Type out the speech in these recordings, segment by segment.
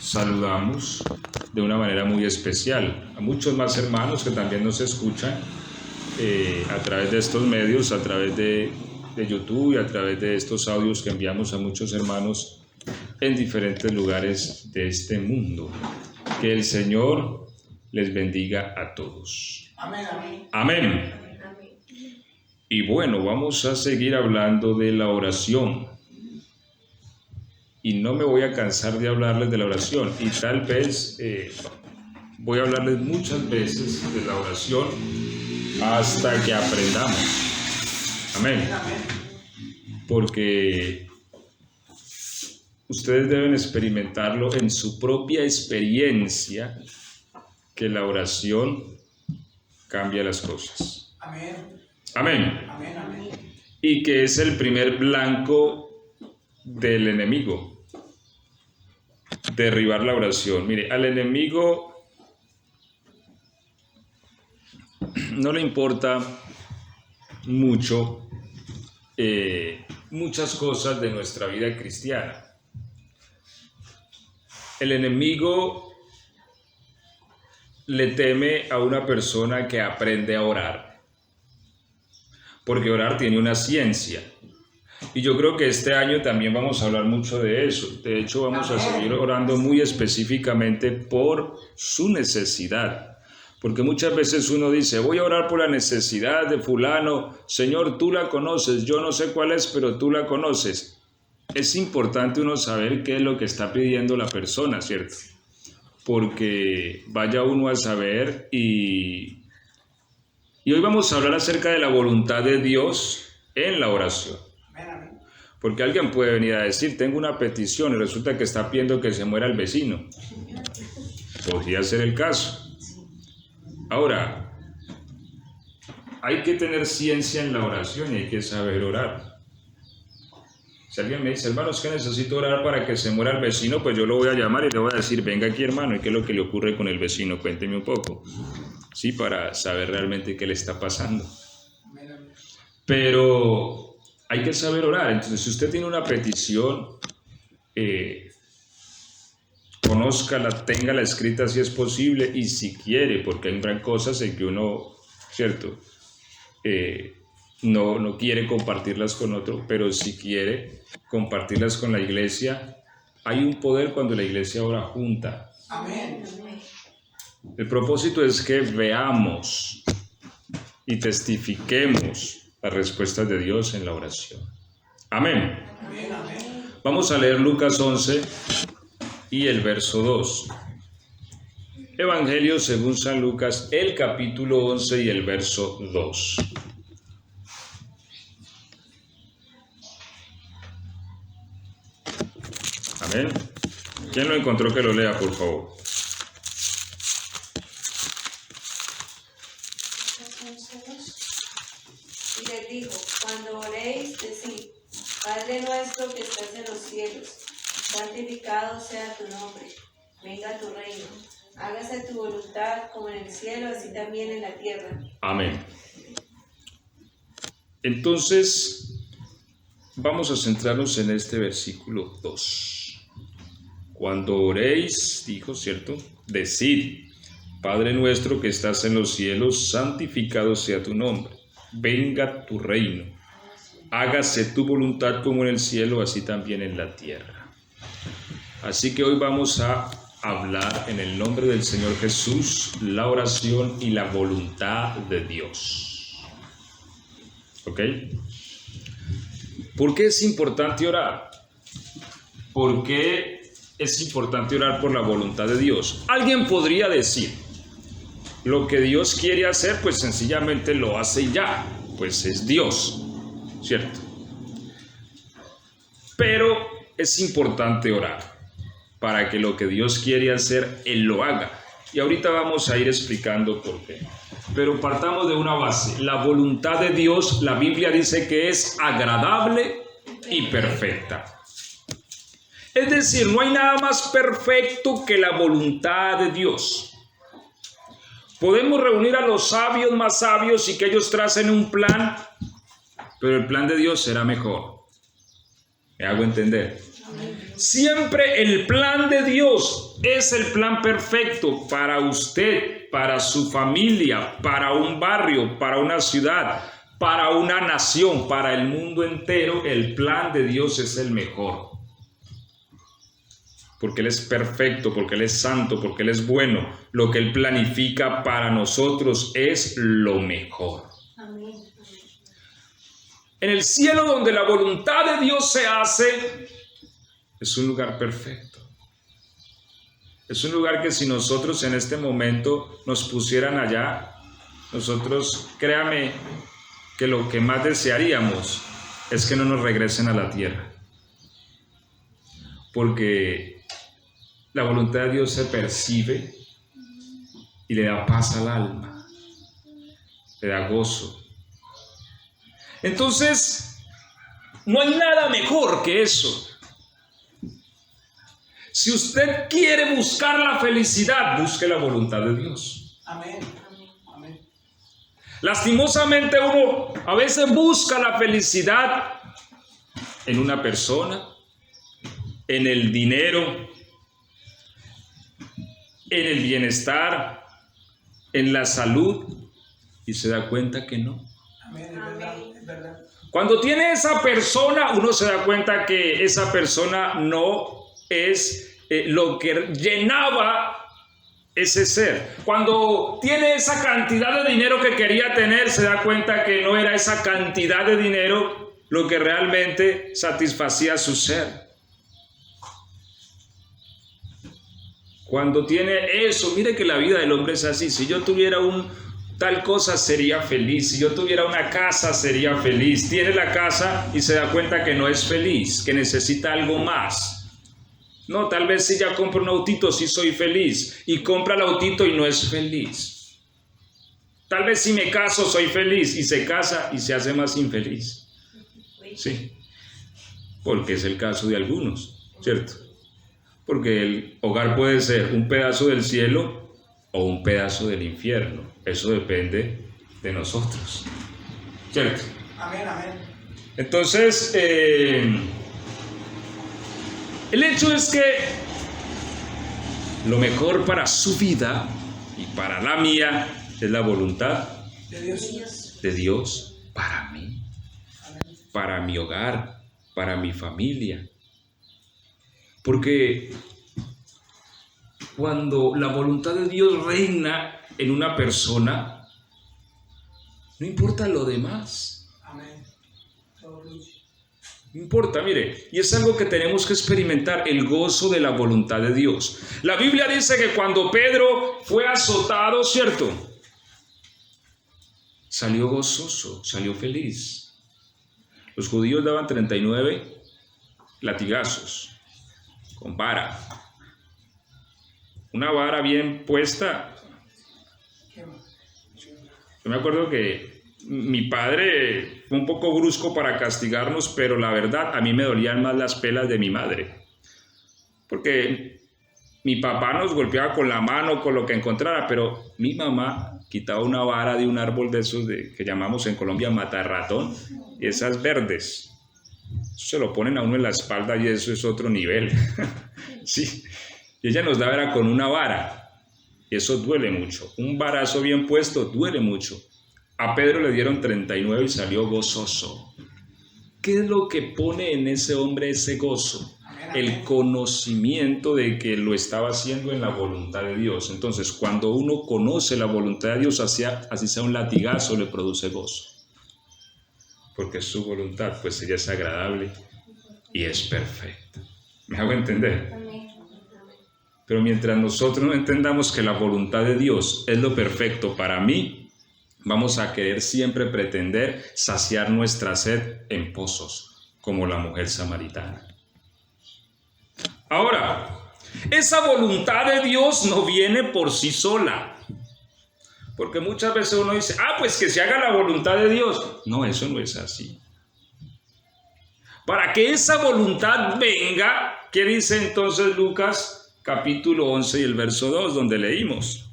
saludamos de una manera muy especial a muchos más hermanos que también nos escuchan a través de estos medios, a través de YouTube y a través de estos audios que enviamos a muchos hermanos en diferentes lugares de este mundo. Que el Señor les bendiga a todos. Amén, amén. Amén. Y bueno, vamos a seguir hablando de la oración. Y no me voy a cansar de hablarles de la oración. Y tal vez voy a hablarles muchas veces de la oración hasta que aprendamos. Amén. Porque ustedes deben experimentarlo en su propia experiencia, que la oración cambia las cosas. Amén. Amén. Amén, amén. Y que es el primer blanco del enemigo. Derribar la oración. Mire, al enemigo no le importa mucho muchas cosas de nuestra vida cristiana. El enemigo le teme a una persona que aprende a orar, porque orar tiene una ciencia. Y yo creo que este año también vamos a hablar mucho de eso. De hecho, vamos a seguir orando muy específicamente por su necesidad. Porque muchas veces uno dice, voy a orar por la necesidad de fulano. Señor, tú la conoces, yo no sé cuál es, pero tú la conoces. Es importante uno saber qué es lo que está pidiendo la persona, ¿cierto? Porque vaya uno a saber y hoy vamos a hablar acerca de la voluntad de Dios en la oración. Porque alguien puede venir a decir, tengo una petición y resulta que está pidiendo que se muera el vecino. Podría ser el caso. Ahora, hay que tener ciencia en la oración y hay que saber orar. Si alguien me dice, hermano, es que necesito orar para que se muera el vecino, pues yo lo voy a llamar y le voy a decir, venga aquí, hermano, ¿y qué es lo que le ocurre con el vecino? Cuénteme un poco. Sí, para saber realmente qué le está pasando. Pero hay que saber orar. Entonces, si usted tiene una petición, conózcala, téngala escrita si es posible y si quiere, porque hay cosas en que uno, ¿cierto? No quiere compartirlas con otro, pero si quiere compartirlas con la iglesia. Hay un poder cuando la iglesia ora junta. Amén. El propósito es que veamos y testifiquemos las respuestas de Dios en la oración. Amén. Amén, amén. Vamos a leer Lucas 11 y el verso 2. Evangelio según San Lucas, el capítulo 11 y el verso 2. Amén. ¿Quién lo encontró que lo lea, por favor? Y les dijo, cuando oréis, decid, Padre nuestro que estás en los cielos, santificado sea tu nombre, venga tu reino, hágase tu voluntad como en el cielo, así también en la tierra. Amén. Entonces, vamos a centrarnos en este versículo 2. Cuando oréis, dijo, ¿cierto? Decid, Padre nuestro que estás en los cielos, santificado sea tu nombre. Venga tu reino, hágase tu voluntad como en el cielo, así también en la tierra. Así que hoy vamos a hablar en el nombre del Señor Jesús, la oración y la voluntad de Dios. ¿Ok? ¿Por qué es importante orar? ¿Por qué es importante orar por la voluntad de Dios? Alguien podría decir, lo que Dios quiere hacer, pues sencillamente lo hace y ya, pues es Dios, ¿cierto? Pero es importante orar para que lo que Dios quiere hacer, Él lo haga. Y ahorita vamos a ir explicando por qué. Pero partamos de una base. La voluntad de Dios, la Biblia dice que es agradable y perfecta. Es decir, no hay nada más perfecto que la voluntad de Dios. Podemos reunir a los sabios más sabios y que ellos tracen un plan, pero el plan de Dios será mejor. ¿Me hago entender? Siempre el plan de Dios es el plan perfecto para usted, para su familia, para un barrio, para una ciudad, para una nación, para el mundo entero. El plan de Dios es el mejor. Porque Él es perfecto, porque Él es santo, porque Él es bueno. Lo que Él planifica para nosotros es lo mejor. Amén. En el cielo donde la voluntad de Dios se hace, es un lugar perfecto. Es un lugar que si nosotros en este momento nos pusieran allá, nosotros, créame, que lo que más desearíamos es que no nos regresen a la tierra. Porque la voluntad de Dios se percibe y le da paz al alma, le da gozo. Entonces, no hay nada mejor que eso. Si usted quiere buscar la felicidad, busque la voluntad de Dios. Amén. Amén. Lastimosamente uno a veces busca la felicidad en una persona, en el dinero, en el bienestar, en la salud, y se da cuenta que no. Amén. Es verdad. Es verdad. Cuando tiene esa persona, uno se da cuenta que esa persona no es lo que llenaba ese ser. Cuando tiene esa cantidad de dinero que quería tener, se da cuenta que no era esa cantidad de dinero lo que realmente satisfacía su ser. Cuando tiene eso, mire que la vida del hombre es así. Si yo tuviera tal cosa, sería feliz. Si yo tuviera una casa, sería feliz. Tiene la casa y se da cuenta que no es feliz, que necesita algo más. No, tal vez si ya compro un autito, sí soy feliz. Y compra el autito y no es feliz. Tal vez si me caso, soy feliz. Y se casa y se hace más infeliz. Sí, porque es el caso de algunos, ¿cierto? Porque el hogar puede ser un pedazo del cielo o un pedazo del infierno. Eso depende de nosotros, ¿cierto? Amén, amén. Entonces, el hecho es que lo mejor para su vida y para la mía es la voluntad de Dios para mí, para mi hogar, para mi familia. Porque cuando la voluntad de Dios reina en una persona, no importa lo demás. Amén. No importa, mire, y es algo que tenemos que experimentar, el gozo de la voluntad de Dios. La Biblia dice que cuando Pedro fue azotado, ¿cierto? Salió gozoso, salió feliz. Los judíos daban 39 latigazos con vara. Una vara bien puesta. Yo me acuerdo que mi padre fue un poco brusco para castigarnos, pero la verdad a mí me dolían más las pelas de mi madre. Porque mi papá nos golpeaba con la mano, con lo que encontrara, pero mi mamá quitaba una vara de un árbol de esos que llamamos en Colombia matarratón, y esas verdes. Eso se lo ponen a uno en la espalda y eso es otro nivel. Sí. Y ella nos daba era con una vara. Y eso duele mucho. Un varazo bien puesto duele mucho. A Pedro le dieron 39 y salió gozoso. ¿Qué es lo que pone en ese hombre ese gozo? El conocimiento de que lo estaba haciendo en la voluntad de Dios. Entonces, cuando uno conoce la voluntad de Dios, así sea un latigazo, le produce gozo. Porque su voluntad, pues ella es agradable y es perfecta. ¿Me hago entender? Pero mientras nosotros no entendamos que la voluntad de Dios es lo perfecto para mí, vamos a querer siempre pretender saciar nuestra sed en pozos, como la mujer samaritana. Ahora, esa voluntad de Dios no viene por sí sola. Porque muchas veces uno dice, pues que se haga la voluntad de Dios. No, eso no es así. Para que esa voluntad venga, ¿qué dice entonces Lucas capítulo 11 y el verso 2, donde leímos?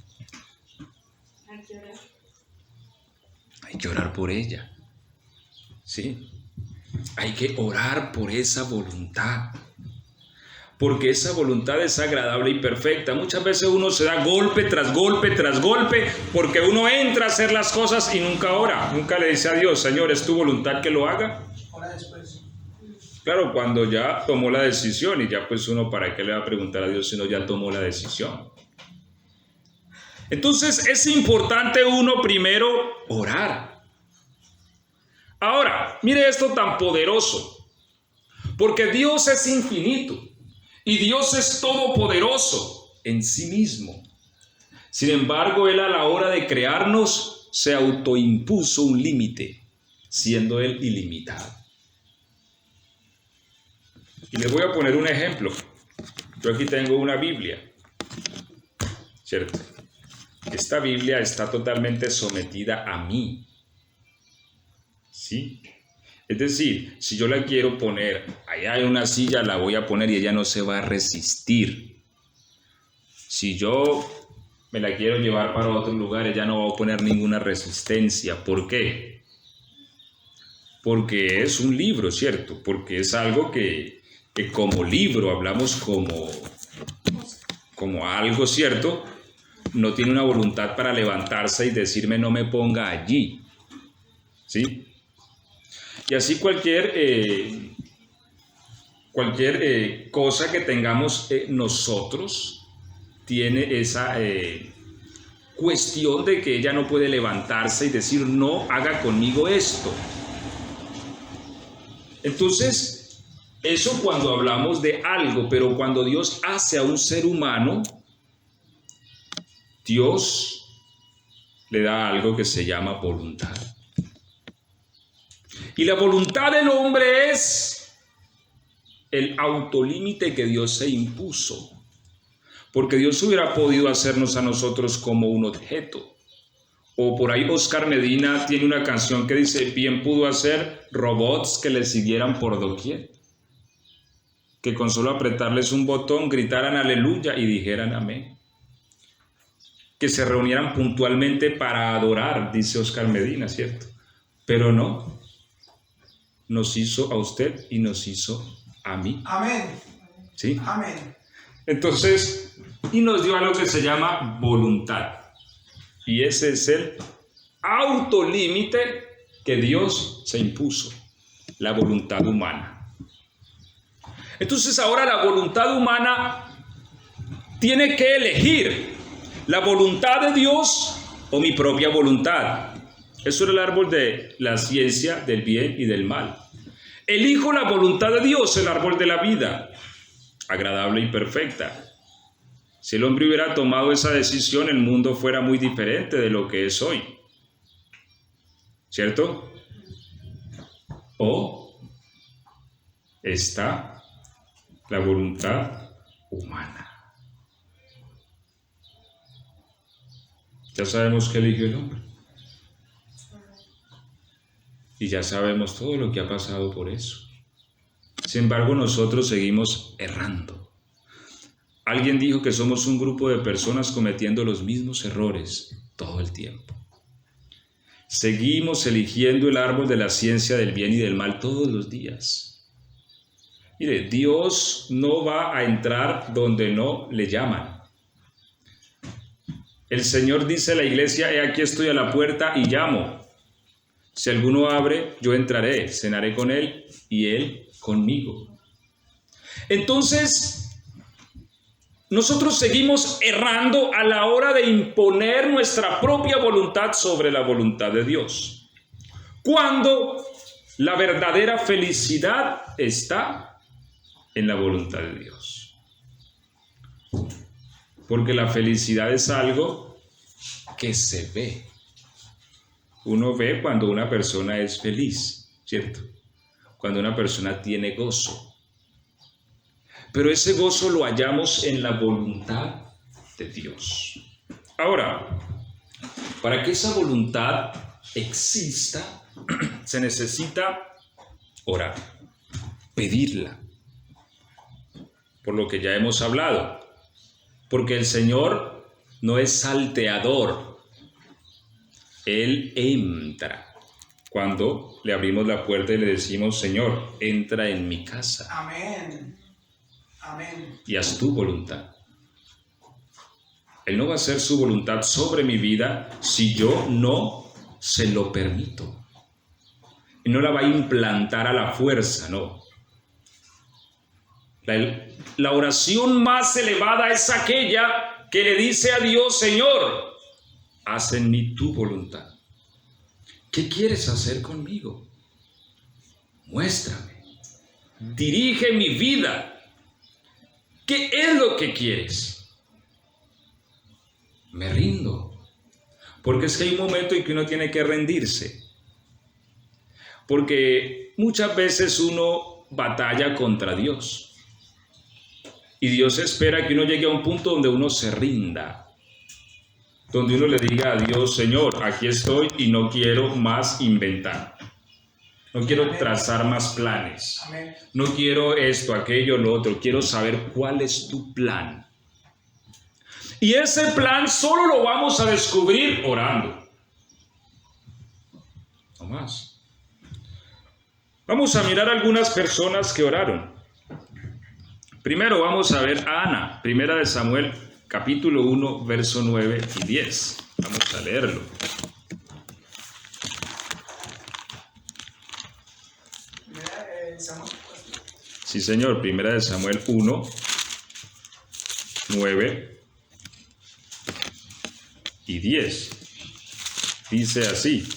Hay que orar por ella. ¿Sí? Hay que orar por esa voluntad. porque esa voluntad es agradable y perfecta. Muchas veces uno se da golpe tras golpe tras golpe, porque uno entra a hacer las cosas y nunca ora, nunca le dice a Dios, Señor, ¿es tu voluntad que lo haga? Ora después. Claro, cuando ya tomó la decisión, y ya pues uno para qué le va a preguntar a Dios si no ya tomó la decisión. Entonces es importante uno primero orar. Ahora, mire esto tan poderoso, porque Dios es infinito y Dios es todopoderoso en sí mismo. Sin embargo, Él a la hora de crearnos se autoimpuso un límite, siendo Él ilimitado. Y les voy a poner un ejemplo. Yo aquí tengo una Biblia, ¿cierto? Esta Biblia está totalmente sometida a mí, ¿sí? Es decir, si yo la quiero poner allá en una silla, la voy a poner y ella no se va a resistir. Si yo me la quiero llevar para otro lugar, ella no va a poner ninguna resistencia. ¿Por qué? Porque es un libro, ¿cierto? Porque es algo que como libro, hablamos como algo, ¿cierto? No tiene una voluntad para levantarse y decirme no me ponga allí, ¿sí? Y así cualquier cosa que tengamos nosotros tiene esa cuestión de que ella no puede levantarse y decir no haga conmigo esto. Entonces, eso cuando hablamos de algo, pero cuando Dios hace a un ser humano, Dios le da algo que se llama voluntad. Y la voluntad del hombre es el autolímite que Dios se impuso. Porque Dios hubiera podido hacernos a nosotros como un objeto. O por ahí Oscar Medina tiene una canción que dice, bien pudo hacer robots que le siguieran por doquier. Que con solo apretarles un botón gritaran aleluya y dijeran amén. Que se reunieran puntualmente para adorar, dice Oscar Medina, ¿cierto? Pero no, nos hizo a usted y nos hizo a mí. Amén. ¿Sí? Amén. Entonces, y nos dio algo que se llama voluntad. Y ese es el autolímite que Dios se impuso, la voluntad humana. Entonces ahora la voluntad humana tiene que elegir la voluntad de Dios o mi propia voluntad. Eso era el árbol de la ciencia del bien y del mal. Elijo la voluntad de Dios, el árbol de la vida, agradable y perfecta. Si el hombre hubiera tomado esa decisión, el mundo fuera muy diferente de lo que es hoy. ¿Cierto? O está la voluntad humana. Ya sabemos qué eligió el hombre. Y ya sabemos todo lo que ha pasado por eso. Sin embargo, nosotros seguimos errando. Alguien dijo que somos un grupo de personas cometiendo los mismos errores todo el tiempo. Seguimos eligiendo el árbol de la ciencia del bien y del mal todos los días. Mire, Dios no va a entrar donde no le llaman. El Señor dice a la iglesia, he aquí estoy a la puerta y llamo. Si alguno abre, yo entraré, cenaré con él y él conmigo. Entonces, nosotros seguimos errando a la hora de imponer nuestra propia voluntad sobre la voluntad de Dios. Cuando la verdadera felicidad está en la voluntad de Dios. Porque la felicidad es algo que se ve. Uno ve cuando una persona es feliz, ¿cierto? Cuando una persona tiene gozo. Pero ese gozo lo hallamos en la voluntad de Dios. Ahora, para que esa voluntad exista, se necesita orar, pedirla. Por lo que ya hemos hablado. Porque el Señor no es salteador. Él entra cuando le abrimos la puerta y le decimos, Señor, entra en mi casa. Amén. Amén. y haz tu voluntad. Él no va a hacer su voluntad sobre mi vida si yo no se lo permito. Y no la va a implantar a la fuerza, no. La oración más elevada es aquella que le dice a Dios: Señor, haz en mí tu voluntad. ¿Qué quieres hacer conmigo? Muéstrame. Dirige mi vida. ¿Qué es lo que quieres? Me rindo. Porque es que hay un momento en que uno tiene que rendirse. Porque muchas veces uno batalla contra Dios. Y Dios espera que uno llegue a un punto donde uno se rinda. Donde uno le diga a Dios: Señor, aquí estoy y no quiero más inventar. No quiero trazar más planes. Amén. No quiero esto, aquello, lo otro. Quiero saber cuál es tu plan. Y ese plan solo lo vamos a descubrir orando. No más. Vamos a mirar algunas personas que oraron. Primero vamos a ver a Ana, primera de Samuel, capítulo 1, verso 9 y 10. Vamos a leerlo. Sí, señor, primera de Samuel 1, 9 y 10. Dice así: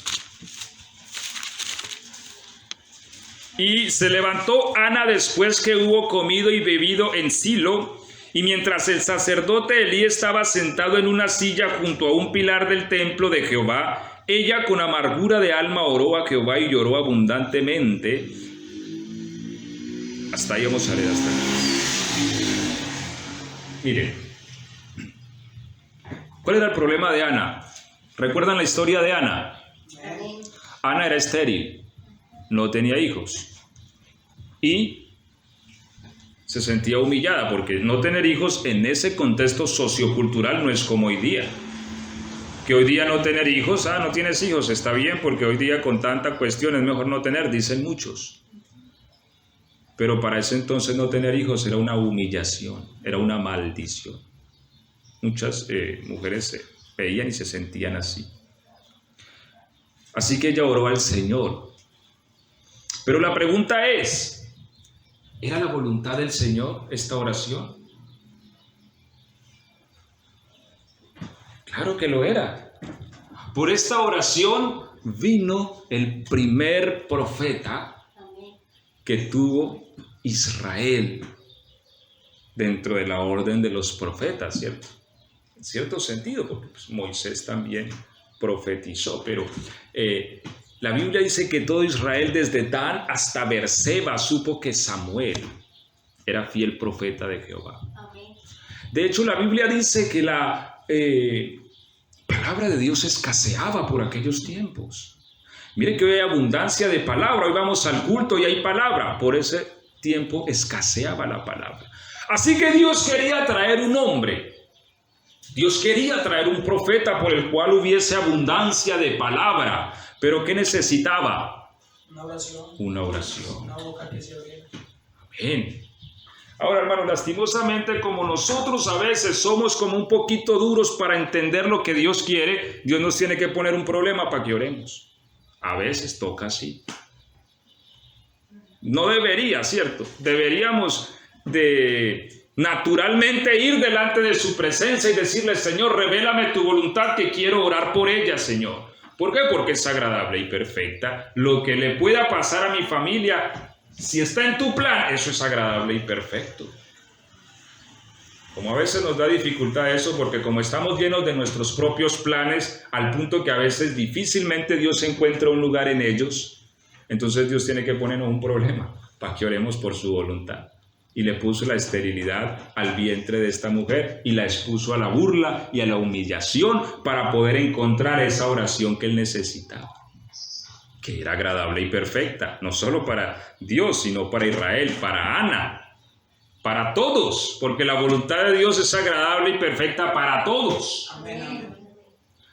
y se levantó Ana después que hubo comido y bebido en Silo, y mientras el sacerdote Elí estaba sentado en una silla junto a un pilar del templo de Jehová, ella con amargura de alma oró a Jehová y lloró abundantemente. Hasta ahí vamos a leer hasta aquí. Miren, ¿cuál era el problema de Ana? ¿Recuerdan la historia de Ana? Amén. Ana era estéril, no tenía hijos y se sentía humillada porque no tener hijos en ese contexto sociocultural no es como hoy día. Que hoy día no tener hijos, no tienes hijos, está bien, porque hoy día con tanta cuestión es mejor no tener, dicen muchos. Pero para ese entonces no tener hijos era una humillación, era una maldición. Muchas mujeres se veían y se sentían así. Así que ella oró al Señor. Pero la pregunta es, ¿era la voluntad del Señor esta oración? Claro que lo era. Por esta oración vino el primer profeta que tuvo Israel dentro de la orden de los profetas, ¿cierto? En cierto sentido, porque pues, Moisés también profetizó, pero la Biblia dice que todo Israel desde Dan hasta Berseba supo que Samuel era fiel profeta de Jehová. Amén. De hecho, la Biblia dice que la palabra de Dios escaseaba por aquellos tiempos. Miren que hoy hay abundancia de palabra, hoy vamos al culto y hay palabra. Por ese tiempo escaseaba la palabra. Así que Dios quería traer un hombre. Dios quería traer un profeta por el cual hubiese abundancia de palabra. Pero ¿qué necesitaba? Una oración. Una oración. Una boca que se abriera. Amén. Ahora, hermano, lastimosamente, como nosotros a veces somos como un poquito duros para entender lo que Dios quiere, Dios nos tiene que poner un problema para que oremos. A veces toca así. No debería, ¿cierto? Deberíamos de naturalmente ir delante de su presencia y decirle: Señor, revélame tu voluntad, que quiero orar por ella, Señor. ¿Por qué? Porque es agradable y perfecta. Lo que le pueda pasar a mi familia, si está en tu plan, eso es agradable y perfecto. Como a veces nos da dificultad eso, porque como estamos llenos de nuestros propios planes, al punto que a veces difícilmente Dios encuentra un lugar en ellos, entonces Dios tiene que ponernos un problema para que oremos por su voluntad. Y le puso la esterilidad al vientre de esta mujer y la expuso a la burla y a la humillación para poder encontrar esa oración que él necesitaba, que era agradable y perfecta, no solo para Dios, sino para Israel, para Ana. Para todos, porque la voluntad de Dios es agradable y perfecta para todos. Amén, amén.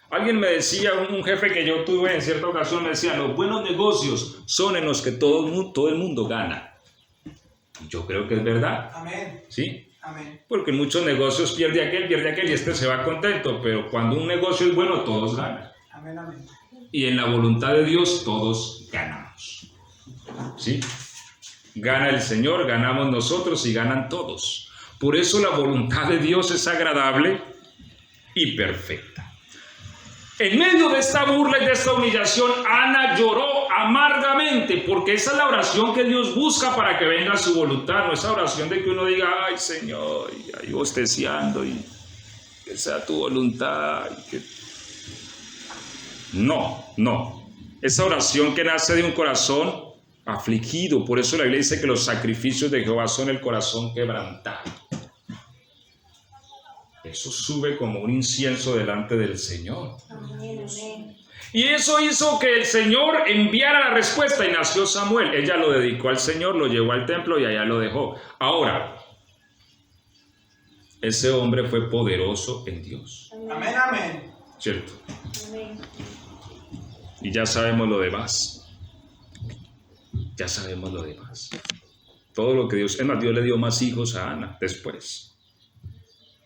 Alguien me decía, un jefe que yo tuve en cierta ocasión, me decía: los buenos negocios son en los que todo el mundo gana. Yo creo que es verdad, Amén. ¿sí? Amén. Porque en muchos negocios pierde aquel y este se va contento, pero cuando un negocio es bueno, todos ganan. Amén, amén. Y en la voluntad de Dios, todos ganamos, ¿sí? Gana el Señor, ganamos nosotros y ganan todos. Por eso la voluntad de Dios es agradable y perfecta. En medio de esta burla y de esta humillación, Ana lloró amargamente, porque esa es la oración que Dios busca para que venga su voluntad, no esa oración de que uno diga, ay Señor, y ahí bosteciando, y que sea tu voluntad. No, no. Esa oración que nace de un corazón afligido, por eso la Biblia dice que los sacrificios de Jehová son el corazón quebrantado. Eso sube como un incienso delante del Señor. Amén, amén. Y eso hizo que el Señor enviara la respuesta y nació Samuel. Ella lo dedicó al Señor, lo llevó al templo y allá lo dejó. Ahora, ese hombre fue poderoso en Dios. Amén, amén. ¿Cierto? Amén. Y ya sabemos lo demás. Ya sabemos lo demás. Todo lo que Dios... Es más, Dios le dio más hijos a Ana después.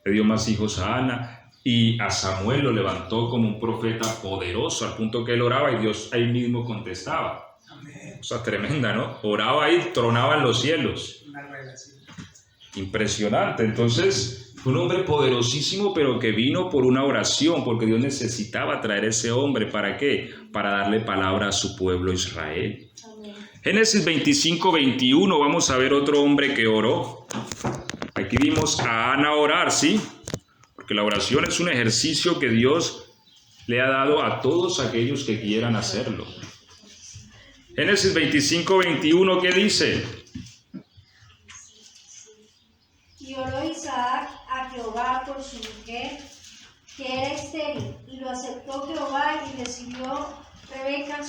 Le dio más hijos a Ana y a Samuel lo levantó como un profeta poderoso, al punto que él oraba y Dios ahí mismo contestaba. Amén. O sea, tremenda, ¿no? Oraba y tronaban los cielos. Una relación. Impresionante. Entonces, fue un hombre poderosísimo, pero que vino por una oración, porque Dios necesitaba traer ese hombre. ¿Para qué? Para darle palabra a su pueblo Israel. Amén. Génesis 25:21, vamos a ver otro hombre que oró. Aquí vimos a Ana orar, ¿sí? Porque la oración es un ejercicio que Dios le ha dado a todos aquellos que quieran hacerlo. Génesis 25:21, ¿qué dice? Y oró Isaac a Jehová por su mujer, que era estéril, y lo aceptó Jehová y recibió Rebeca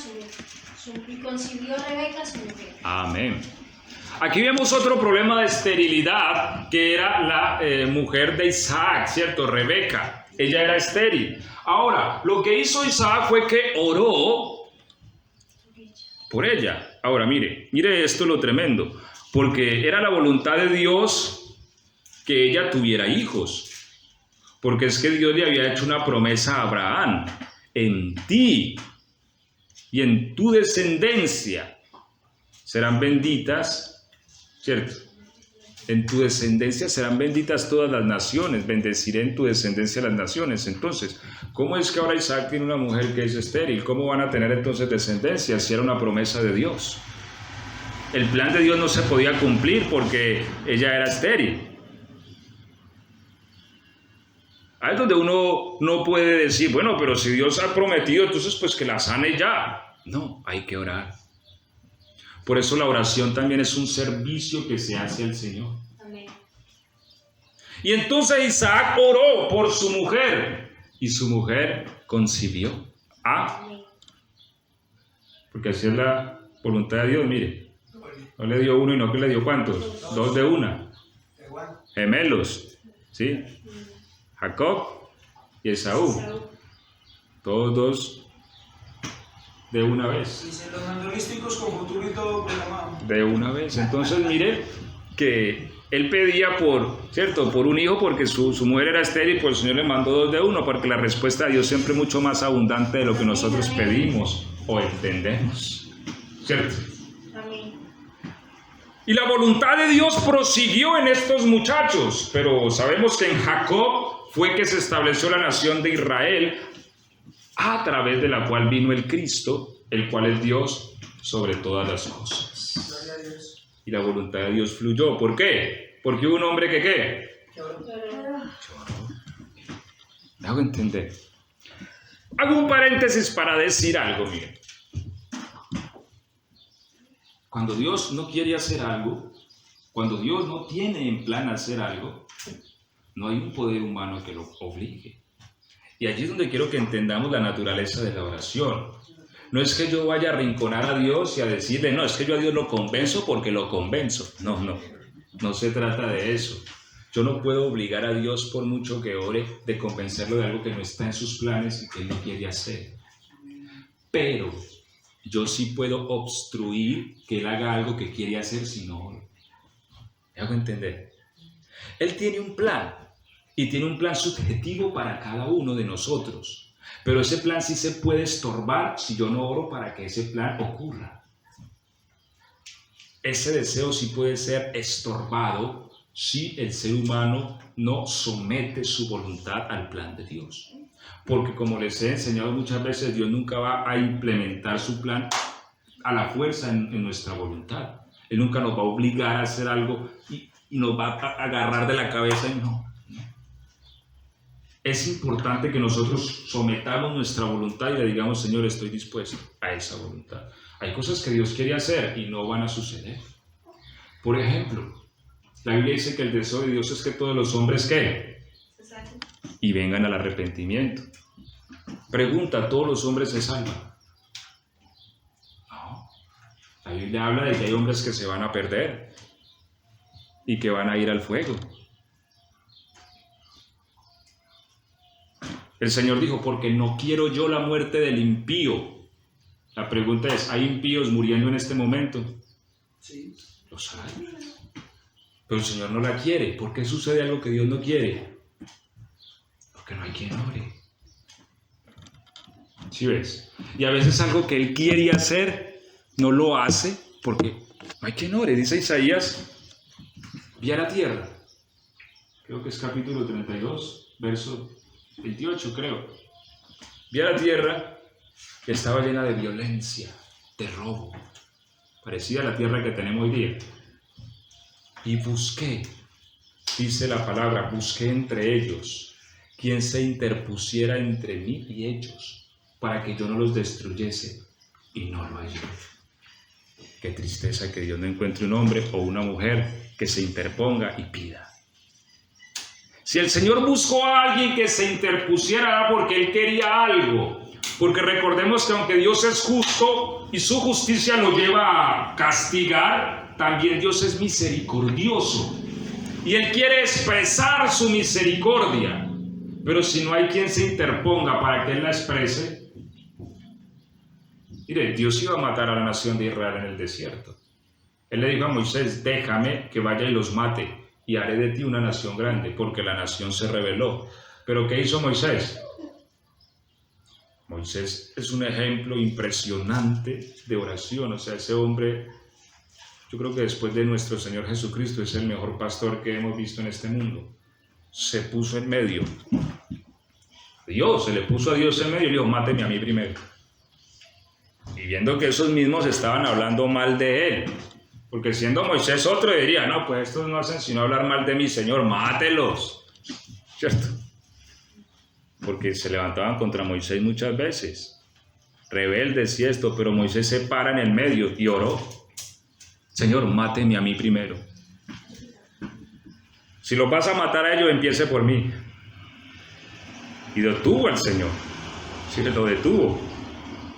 y concibió Rebeca su mujer. Amén. Aquí vemos otro problema de esterilidad, que era la mujer de Isaac, ¿cierto? Rebeca. Ella era estéril. Ahora, lo que hizo Isaac fue que oró por ella. Ahora, mire esto lo tremendo, porque era la voluntad de Dios que ella tuviera hijos, porque es que Dios le había hecho una promesa a Abraham: en ti y en tu descendencia serán benditas, ¿cierto? En tu descendencia serán benditas todas las naciones, bendeciré en tu descendencia las naciones. Entonces, ¿cómo es que ahora Isaac tiene una mujer que es estéril? ¿Cómo van a tener entonces descendencia si era una promesa de Dios? El plan de Dios no se podía cumplir porque ella era estéril. Ahí es donde uno no puede decir, bueno, pero si Dios ha prometido, entonces pues que la sane ya. No, hay que orar. Por eso la oración también es un servicio que se hace al Señor. Amén. Y entonces Isaac oró por su mujer y su mujer concibió. Porque así es la voluntad de Dios, mire. No le dio uno y no que le dio ¿cuántos? Dos de una. Gemelos, ¿sí? Jacob y Esaú. Todos dos de una vez. Dice los andolísticos con futuro y todo programado. De una vez. Entonces mire que él pedía ¿cierto? Por un hijo porque su mujer era estéril y pues el Señor le mandó dos de uno, porque la respuesta de Dios siempre es mucho más abundante de lo que nosotros pedimos o entendemos, ¿cierto? Amén. Y la voluntad de Dios prosiguió en estos muchachos, pero sabemos que en Jacob fue que se estableció la nación de Israel, a través de la cual vino el Cristo, el cual es Dios sobre todas las cosas. Gloria a Dios. Y la voluntad de Dios fluyó. ¿Por qué? Porque hubo un hombre que ¿qué? Qué oro. ¿Me hago entender? Hago un paréntesis para decir algo, miren. Cuando Dios no quiere hacer algo, cuando Dios no tiene en plan hacer algo, no hay un poder humano que lo obligue. Y allí es donde quiero que entendamos la naturaleza de la oración. No es que yo vaya a arrinconar a Dios y a decirle, no, es que yo a Dios lo convenzo porque lo convenzo. No se trata de eso. Yo no puedo obligar a Dios, por mucho que ore, de convencerlo de algo que no está en sus planes y que Él no quiere hacer. Pero yo sí puedo obstruir que Él haga algo que quiere hacer si no oro. ¿Me hago entender? Él tiene un plan y tiene un plan subjetivo para cada uno de nosotros. Pero ese plan sí se puede estorbar si yo no oro para que ese plan ocurra. Ese deseo sí puede ser estorbado si el ser humano no somete su voluntad al plan de Dios. Porque como les he enseñado muchas veces, Dios nunca va a implementar su plan a la fuerza en nuestra voluntad. Él nunca nos va a obligar a hacer algo y nos va a agarrar de la cabeza y no. Es importante que nosotros sometamos nuestra voluntad y le digamos, Señor, estoy dispuesto a esa voluntad. Hay cosas que Dios quiere hacer y no van a suceder. Por ejemplo, la Biblia dice que el deseo de Dios es que todos los hombres, ¿qué? Y vengan al arrepentimiento. Pregunta, ¿todos los hombres se salvan? No. La Biblia habla de que hay hombres que se van a perder y que van a ir al fuego. El Señor dijo, porque no quiero yo la muerte del impío. La pregunta es, ¿hay impíos muriendo en este momento? Sí. Los hay. Pero el Señor no la quiere. ¿Por qué sucede algo que Dios no quiere? Porque no hay quien ore. ¿Sí ves? Y a veces algo que Él quiere hacer, no lo hace porque no hay quien ore. Dice Isaías, vi a la tierra. Creo que es capítulo 32, verso 28, creo. Vi a la tierra que estaba llena de violencia, de robo. Parecida a la tierra que tenemos hoy día. Y busqué, dice la palabra, busqué entre ellos quien se interpusiera entre mí y ellos, para que yo no los destruyese, y no lo hallé. Qué tristeza que Dios no encuentre un hombre o una mujer que se interponga y pida. Si el Señor buscó a alguien que se interpusiera, era porque Él quería algo. Porque recordemos que aunque Dios es justo y su justicia lo lleva a castigar, también Dios es misericordioso. Y Él quiere expresar su misericordia. Pero si no hay quien se interponga para que Él la exprese, mire, Dios iba a matar a la nación de Israel en el desierto. Él le dijo a Moisés, déjame que vaya y los mate, y haré de ti una nación grande, porque la nación se rebeló. ¿Pero qué hizo Moisés? Moisés es un ejemplo impresionante de oración. O sea, ese hombre, yo creo que después de nuestro Señor Jesucristo, es el mejor pastor que hemos visto en este mundo. Se puso en medio. Se le puso a Dios en medio y le dijo, máteme a mí primero. Y viendo que esos mismos estaban hablando mal de él, porque siendo Moisés otro diría, no, pues estos no hacen sino hablar mal de mi Señor, mátelos, ¿cierto? Porque se levantaban contra Moisés muchas veces, rebeldes y esto, pero Moisés se para en el medio y oró, Señor, máteme a mí primero. Si lo vas a matar a ellos, empiece por mí. Y detuvo al Señor, sí, lo detuvo.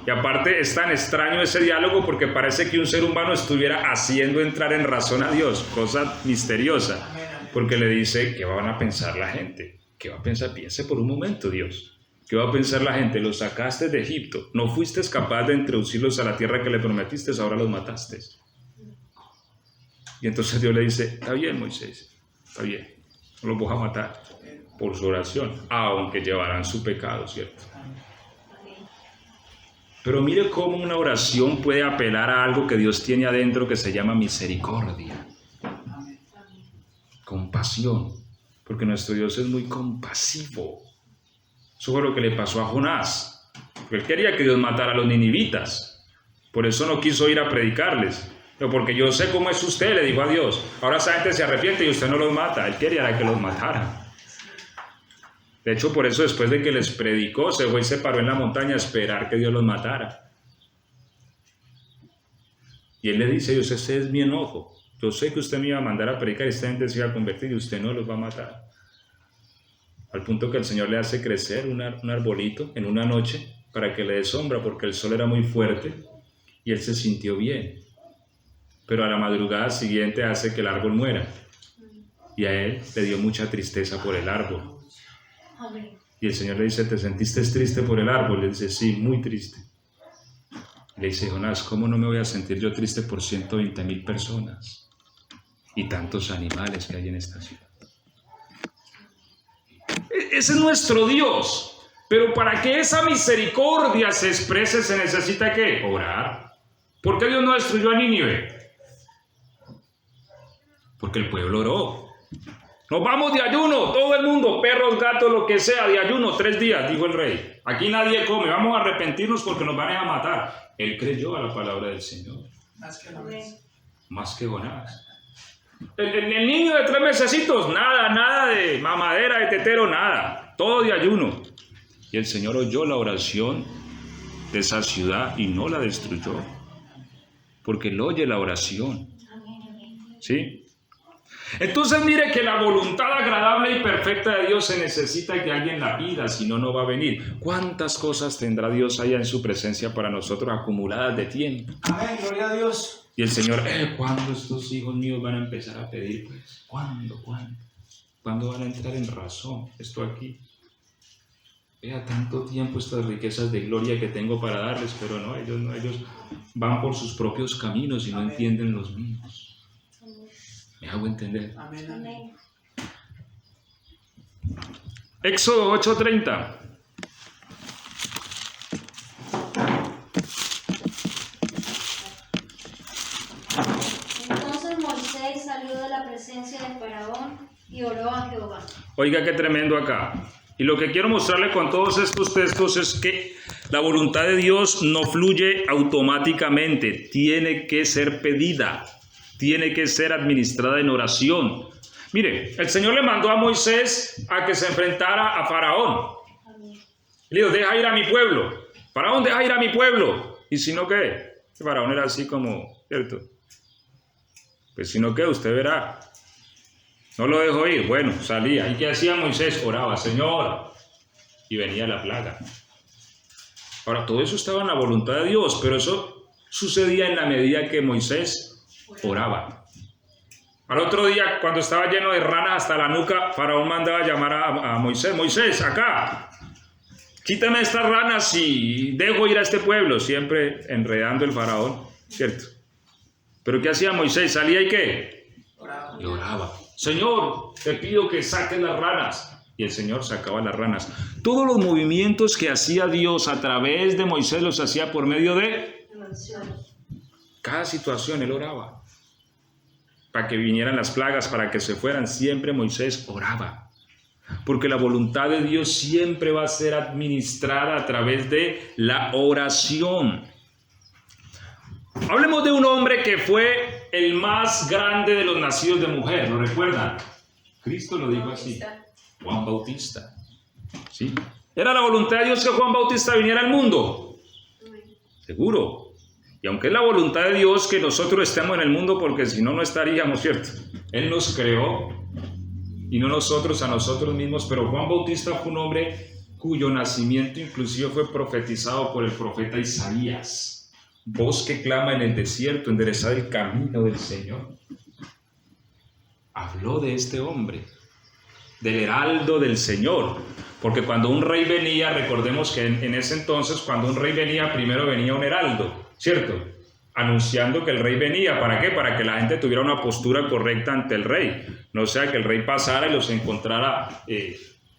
Y aparte es tan extraño ese diálogo porque parece que un ser humano estuviera haciendo entrar en razón a Dios, cosa misteriosa, porque le dice, ¿qué van a pensar la gente? ¿Qué va a pensar? Piense por un momento, Dios. ¿Qué va a pensar la gente? Los sacaste de Egipto, no fuiste capaz de introducirlos a la tierra que le prometiste, ahora los mataste. Y entonces Dios le dice, está bien, Moisés, está bien, no los voy a matar por su oración, aunque llevarán su pecado, ¿cierto? Pero mire cómo una oración puede apelar a algo que Dios tiene adentro que se llama misericordia, compasión, porque nuestro Dios es muy compasivo. Eso fue lo que le pasó a Jonás, porque él quería que Dios matara a los ninivitas, por eso no quiso ir a predicarles, pero porque yo sé cómo es usted, le dijo a Dios, ahora esa gente se arrepiente y usted no los mata, él quería que los matara. De hecho, por eso después de que les predicó, se fue y se paró en la montaña a esperar que Dios los matara. Y él le dice, Dios, ese es mi enojo. Yo sé que usted me iba a mandar a predicar y esta gente se iba a convertir y usted no los va a matar. Al punto que el Señor le hace crecer un arbolito en una noche para que le dé sombra porque el sol era muy fuerte y él se sintió bien. Pero a la madrugada siguiente hace que el árbol muera. Y a él le dio mucha tristeza por el árbol. Y el Señor le dice, ¿te sentiste triste por el árbol? Le dice, sí, muy triste. Le dice, Jonás, ¿cómo no me voy a sentir yo triste por 120,000 personas? y tantos animales que hay en esta ciudad. Ese es nuestro Dios, pero para que esa misericordia se exprese se necesita ¿qué? Orar. ¿Por qué Dios no destruyó a Nínive? Porque el pueblo oró. Nos vamos de ayuno, todo el mundo, perros, gatos, lo que sea, de ayuno, 3 días, dijo el rey. Aquí nadie come, vamos a arrepentirnos porque nos van a matar. Él creyó a la palabra del Señor. Más que la vez. Más que Jonás. El niño de 3 mesecitos, nada de mamadera, de tetero, nada. Todo de ayuno. Y el Señor oyó la oración de esa ciudad y no la destruyó. Porque Él oye la oración. ¿Sí? Entonces mire que la voluntad agradable y perfecta de Dios se necesita que alguien la pida, si no, no va a venir. ¿Cuántas cosas tendrá Dios allá en su presencia para nosotros acumuladas de tiempo? Amén, gloria a Dios. Y el Señor, ¿cuándo estos hijos míos van a empezar a pedir? Pues, ¿cuándo? ¿Cuándo van a entrar en razón? Esto aquí. Vea, tanto tiempo estas riquezas de gloria que tengo para darles, pero no, ellos van por sus propios caminos y no entienden los míos. ¿Me hago entender? Amén, amén. Éxodo 8:30. Entonces Moisés salió de la presencia de Faraón y oró a Jehová. Oiga qué tremendo acá. Y lo que quiero mostrarle con todos estos textos es que la voluntad de Dios no fluye automáticamente, tiene que ser pedida. Tiene que ser administrada en oración. Mire, el Señor le mandó a Moisés a que se enfrentara a Faraón. Le dijo, deja ir a mi pueblo. Faraón, deja ir a mi pueblo. ¿Y si no qué? Faraón era así como, ¿cierto? Pues si no qué, usted verá. No lo dejó ir. Bueno, salía. ¿Y qué hacía Moisés? Oraba, Señor. Y venía la plaga. Ahora, todo eso estaba en la voluntad de Dios, pero eso sucedía en la medida que Moisés oraba. Al otro día, cuando estaba lleno de ranas hasta la nuca, Faraón mandaba a llamar a Moisés. Moisés, acá, quítame estas ranas y dejo ir a este pueblo. Siempre enredando el Faraón, ¿cierto? Pero ¿qué hacía Moisés? ¿Salía y qué? Oraba. Y oraba. Señor, te pido que saques las ranas. Y el Señor sacaba las ranas. Todos los movimientos que hacía Dios a través de Moisés los hacía por medio de cada situación. Él oraba para que vinieran las plagas, para que se fueran. Siempre Moisés oraba, porque la voluntad de Dios siempre va a ser administrada a través de la oración. Hablemos de un hombre que fue el más grande de los nacidos de mujer, ¿lo recuerdan? Cristo lo dijo así, Juan Bautista. ¿Sí? ¿Era la voluntad de Dios que Juan Bautista viniera al mundo? Seguro. Y aunque es la voluntad de Dios que nosotros estemos en el mundo, porque si no, no estaríamos, ¿cierto? Él nos creó y no nosotros a nosotros mismos, pero Juan Bautista fue un hombre cuyo nacimiento inclusive fue profetizado por el profeta Isaías. Voz que clama en el desierto, enderezad el camino del Señor. Habló de este hombre, del heraldo del Señor, porque cuando un rey venía, recordemos que en ese entonces, cuando un rey venía, primero venía un heraldo, ¿cierto? Anunciando que el rey venía. ¿Para qué? Para que la gente tuviera una postura correcta ante el rey. No sea que el rey pasara y los encontrara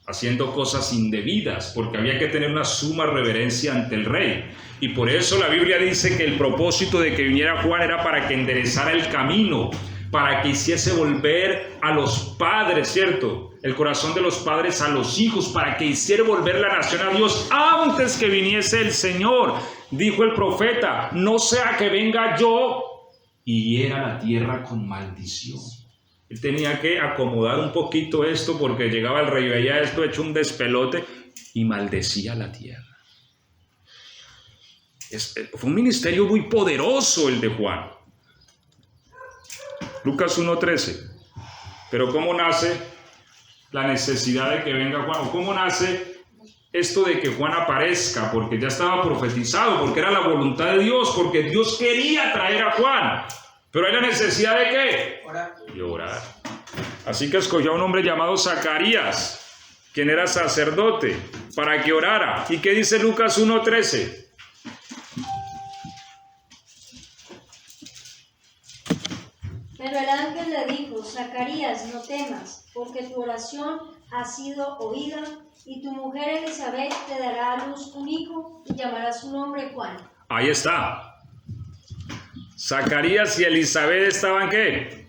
haciendo cosas indebidas, porque había que tener una suma reverencia ante el rey. Y por eso la Biblia dice que el propósito de que viniera Juan era para que enderezara el camino, para que hiciese volver a los padres, ¿cierto? El corazón de los padres a los hijos, para que hiciera volver la nación a Dios antes que viniese el Señor. Dijo el profeta, no sea que venga yo y hiera la tierra con maldición. Él tenía que acomodar un poquito esto, porque llegaba el rey, veía esto hecho un despelote y maldecía la tierra. Fue un ministerio muy poderoso el de Juan. Lucas 1:13. Pero ¿cómo nace la necesidad de que venga Juan? ¿O cómo nace esto de que Juan aparezca? Porque ya estaba profetizado, porque era la voluntad de Dios, porque Dios quería traer a Juan. Pero hay la necesidad de ¿qué? Orar. De orar. Así que escogió a un hombre llamado Zacarías, quien era sacerdote, para que orara. ¿Y qué dice Lucas 1:13? Pero el ángel le dijo, porque tu oración ha sido oída, y tu mujer Elizabeth te dará a luz un hijo y llamará su nombre Juan. Ahí está. Zacarías y Elizabeth estaban ¿qué?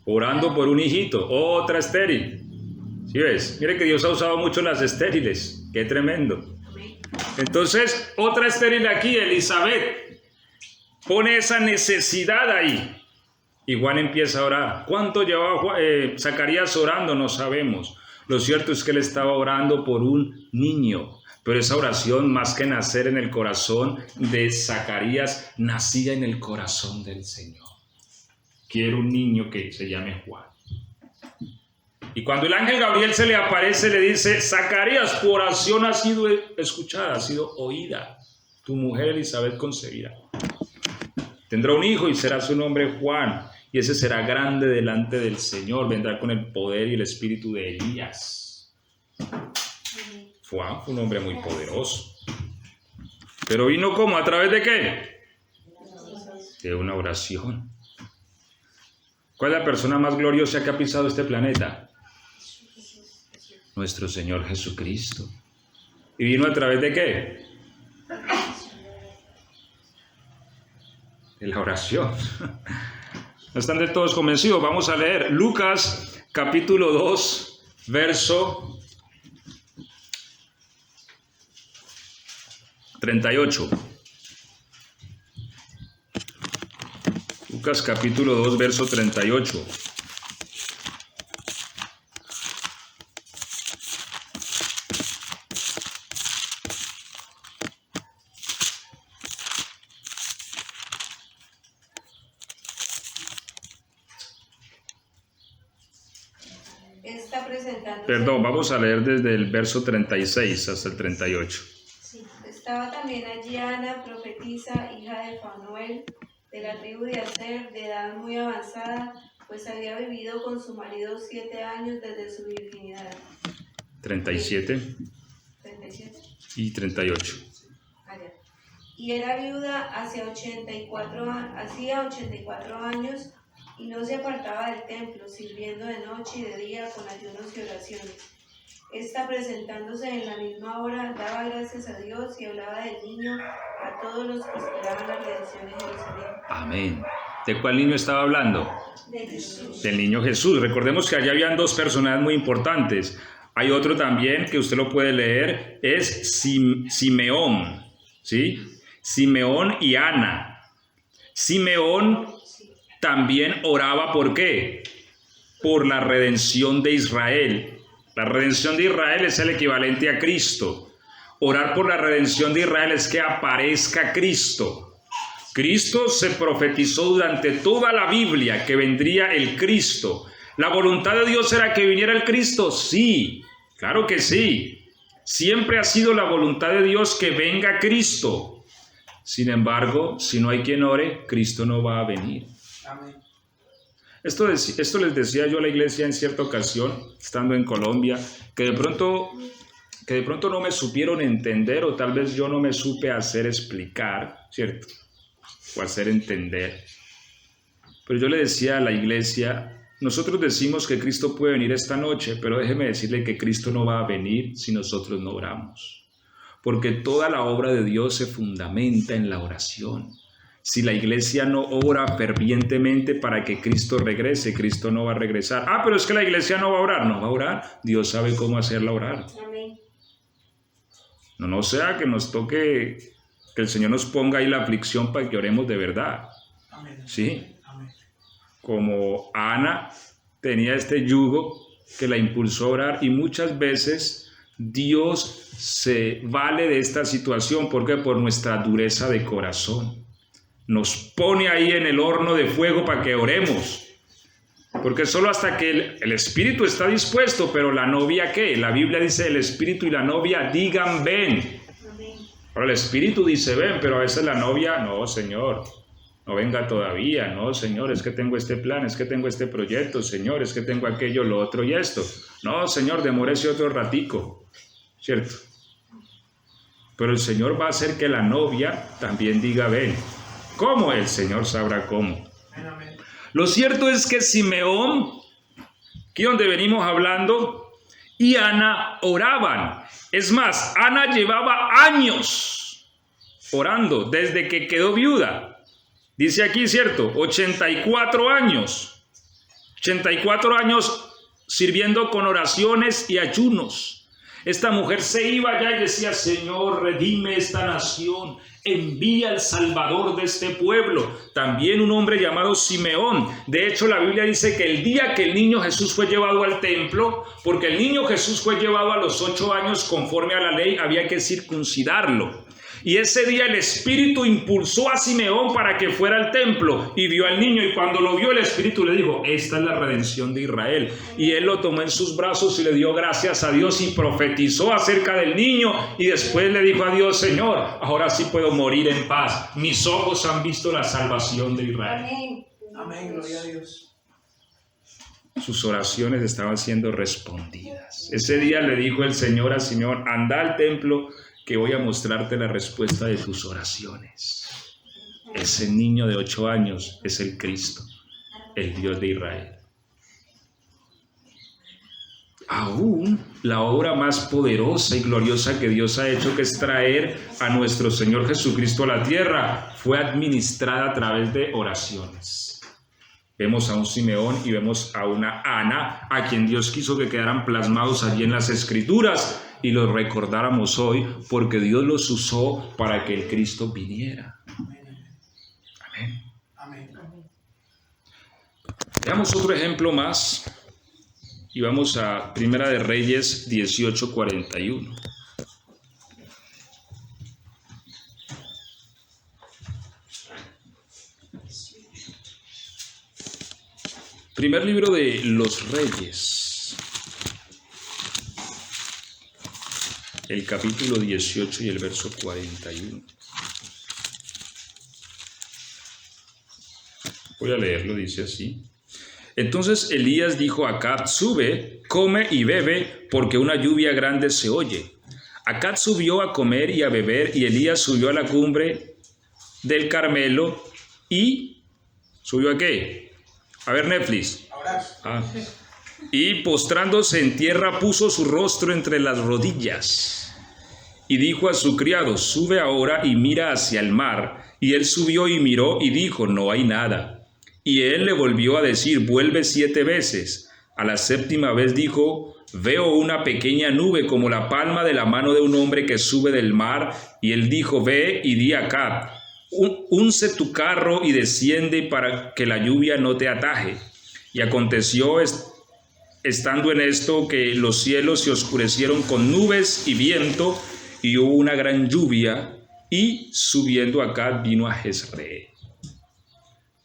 Orando por un hijito, otra estéril. ¿Sí ves? Mire que Dios ha usado mucho las estériles. Qué tremendo. Entonces, otra estéril aquí, Elizabeth, pone esa necesidad ahí. Y Juan empieza a orar. ¿Cuánto llevaba Zacarías orando? No sabemos. Lo cierto es que él estaba orando por un niño. Pero esa oración, más que nacer en el corazón de Zacarías, nacía en el corazón del Señor. Quiero un niño que se llame Juan. Y cuando el ángel Gabriel se le aparece, le dice: Zacarías, tu oración ha sido escuchada, ha sido oída. Tu mujer Elizabeth concebirá. Tendrá un hijo y será su nombre Juan. Y ese será grande delante del Señor. Vendrá con el poder y el espíritu de Elías. Juan fue un hombre muy poderoso. Pero vino ¿cómo? ¿A través de qué? De una oración. ¿Cuál es la persona más gloriosa que ha pisado este planeta? Nuestro Señor Jesucristo. ¿Y vino a través de qué? De la oración. ¿No están de todos convencidos? Vamos a leer Lucas capítulo 2, verso 38. Lucas capítulo 2, verso 38. Perdón, vamos a leer desde el verso 36 hasta el 38. Sí. Estaba también allí Ana, profetisa, hija de Fanuel, de la tribu de Aser, de edad muy avanzada, pues había vivido con su marido 7 años desde su virginidad. 37 ¿37? Y 38. Allá. Y era viuda hacía 84 años, y no se apartaba del templo, sirviendo de noche y de día con ayunos y oraciones. Esta, presentándose en la misma hora, daba gracias a Dios y hablaba del niño a todos los que esperaban la redención de Jerusalén. Amén. ¿De cuál niño estaba hablando? De Jesús. Del niño Jesús. Recordemos que allá habían dos personajes muy importantes. Hay otro también que usted lo puede leer, es Simeón, ¿sí? Simeón y Ana. Simeón también oraba, ¿por qué? Por la redención de Israel. La redención de Israel es el equivalente a Cristo. Orar por la redención de Israel es que aparezca Cristo. Cristo se profetizó durante toda la Biblia que vendría el Cristo. ¿La voluntad de Dios era que viniera el Cristo? Sí, claro que sí. Siempre ha sido la voluntad de Dios que venga Cristo. Sin embargo, si no hay quien ore, Cristo no va a venir. Amén. Esto les decía yo a la iglesia en cierta ocasión, estando en Colombia, que de pronto no me supieron entender, o tal vez yo no me supe hacer explicar, ¿cierto? O hacer entender. Pero yo le decía a la iglesia: nosotros decimos que Cristo puede venir esta noche, pero déjeme decirle que Cristo no va a venir si nosotros no oramos. Porque toda la obra de Dios se fundamenta en la oración. Si la iglesia no ora fervientemente para que Cristo regrese, Cristo no va a regresar. Ah, pero es que la iglesia no va a orar. No va a orar. Dios sabe cómo hacerla orar. Amén. No sea que nos toque, que el Señor nos ponga ahí la aflicción para que oremos de verdad. Amén. ¿Sí? Amén. Como Ana tenía este yugo que la impulsó a orar, y muchas veces Dios se vale de esta situación. ¿Por qué? Por nuestra dureza de corazón. Nos pone ahí en el horno de fuego para que oremos. Porque solo hasta que el espíritu está dispuesto, pero la novia, ¿qué? La Biblia dice: el espíritu y la novia digan ven. Amén. Ahora el espíritu dice ven, pero a veces la novia, no, Señor, no venga todavía. No, Señor, es que tengo este plan, es que tengo este proyecto, Señor, es que tengo aquello, lo otro y esto. No, Señor, demórese otro ratico, ¿cierto? Pero el Señor va a hacer que la novia también diga ven. ¿Cómo? El Señor sabrá cómo. Amén. Lo cierto es que Simeón Aquí donde venimos hablando, y Ana oraban. Es más, Ana llevaba años orando desde que quedó viuda. Dice aquí, ¿cierto? 84 años. 84 años sirviendo con oraciones y ayunos. Esta mujer se iba allá y decía, Señor, redime esta nación, envía al Salvador de este pueblo. También un hombre llamado Simeón. De hecho, la Biblia dice que el día que el niño Jesús fue llevado al templo, porque el niño Jesús fue llevado a los 8 años conforme a la ley, había que circuncidarlo. Y ese día el Espíritu impulsó a Simeón para que fuera al templo y vio al niño, y cuando lo vio el Espíritu le dijo, esta es la redención de Israel. Y él lo tomó en sus brazos y le dio gracias a Dios y profetizó acerca del niño, y después le dijo a Dios, Señor, ahora sí puedo morir en paz. Mis ojos han visto la salvación de Israel. Amén. Amén, gloria a Dios. Sus oraciones estaban siendo respondidas. Ese día le dijo el Señor a Simeón, anda al templo, que voy a mostrarte la respuesta de tus oraciones. Ese niño de 8 años es el Cristo, el Dios de Israel. Aún la obra más poderosa y gloriosa que Dios ha hecho, que es traer a nuestro Señor Jesucristo a la tierra, fue administrada a través de oraciones. Vemos a un Simeón y vemos a una Ana, a quien Dios quiso que quedaran plasmados allí en las Escrituras y los recordáramos hoy, porque Dios los usó para que el Cristo viniera. Amén. Amén. Veamos otro ejemplo más y vamos a Primera de Reyes 18:41. Primer libro de los Reyes, el capítulo 18 y el verso 41. Voy a leerlo, dice así. Entonces Elías dijo a Acab, sube, come y bebe, porque una lluvia grande se oye. Acab subió a comer y a beber, y Elías subió a la cumbre del Carmelo y... ¿subió a qué? A ver Netflix. Y postrándose en tierra puso su rostro entre las rodillas y dijo a su criado, sube ahora y mira hacia el mar. Y él subió y miró y dijo, no hay nada. Y él le volvió a decir, vuelve 7 veces. A la 7ª vez dijo, veo una pequeña nube como la palma de la mano de un hombre que sube del mar. Y él dijo, ve y di a Acab, unce tu carro y desciende para que la lluvia no te ataje. Y aconteció, estando en esto, que los cielos se oscurecieron con nubes y viento, y hubo una gran lluvia, y subiendo Acab vino a Jezreel.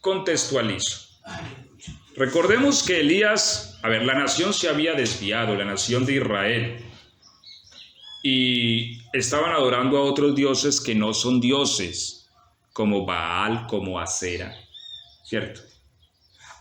Contextualizo. Recordemos que Elías, la nación se había desviado, la nación de Israel, y estaban adorando a otros dioses que no son dioses, como Baal, como Acera, ¿cierto?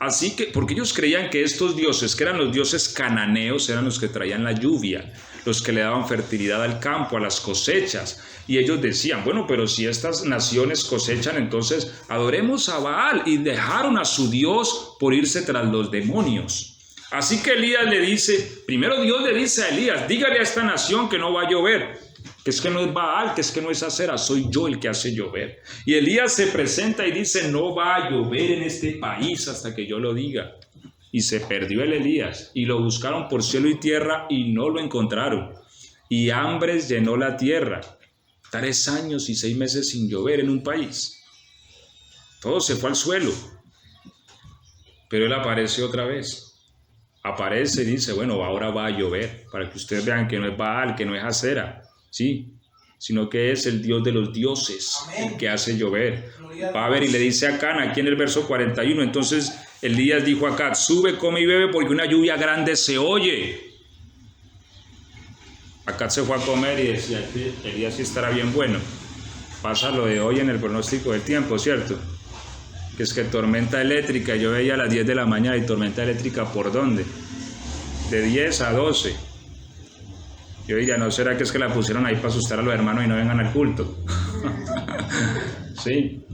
Así que, porque ellos creían que estos dioses, que eran los dioses cananeos, eran los que traían la lluvia, los que le daban fertilidad al campo, a las cosechas. Y ellos decían, bueno, pero si estas naciones cosechan, entonces adoremos a Baal. Y dejaron a su Dios por irse tras los demonios. Así que Elías le dice, primero Dios le dice a Elías, dígale a esta nación que no va a llover, que es que no es Baal, que es que no es Acera, soy yo el que hace llover. Y Elías se presenta y dice, no va a llover en este país hasta que yo lo diga. Y se perdió el Elías, y lo buscaron por cielo y tierra y no lo encontraron. Y hambres llenó la tierra, 3 años y 6 meses sin llover en un país. Todo se fue al suelo. Pero él aparece otra vez. Aparece y dice, bueno, ahora va a llover, para que ustedes vean que no es Baal, que no es Acera, ¿sí? Sino que es el Dios de los dioses, el que hace llover. Va a ver, y le dice a Acab, aquí en el verso 41, entonces Elías dijo a Acab, sube, come y bebe, porque una lluvia grande se oye. Acab se fue a comer y decía, Elías sí estará bien bueno. Pasa lo de hoy en el pronóstico del tiempo, ¿cierto? Que es que tormenta eléctrica, yo veía a las 10 de la mañana, y tormenta eléctrica ¿por dónde? De 10 a 12. Yo diría, ¿no será que es que la pusieron ahí para asustar a los hermanos y no vengan al culto? Sí.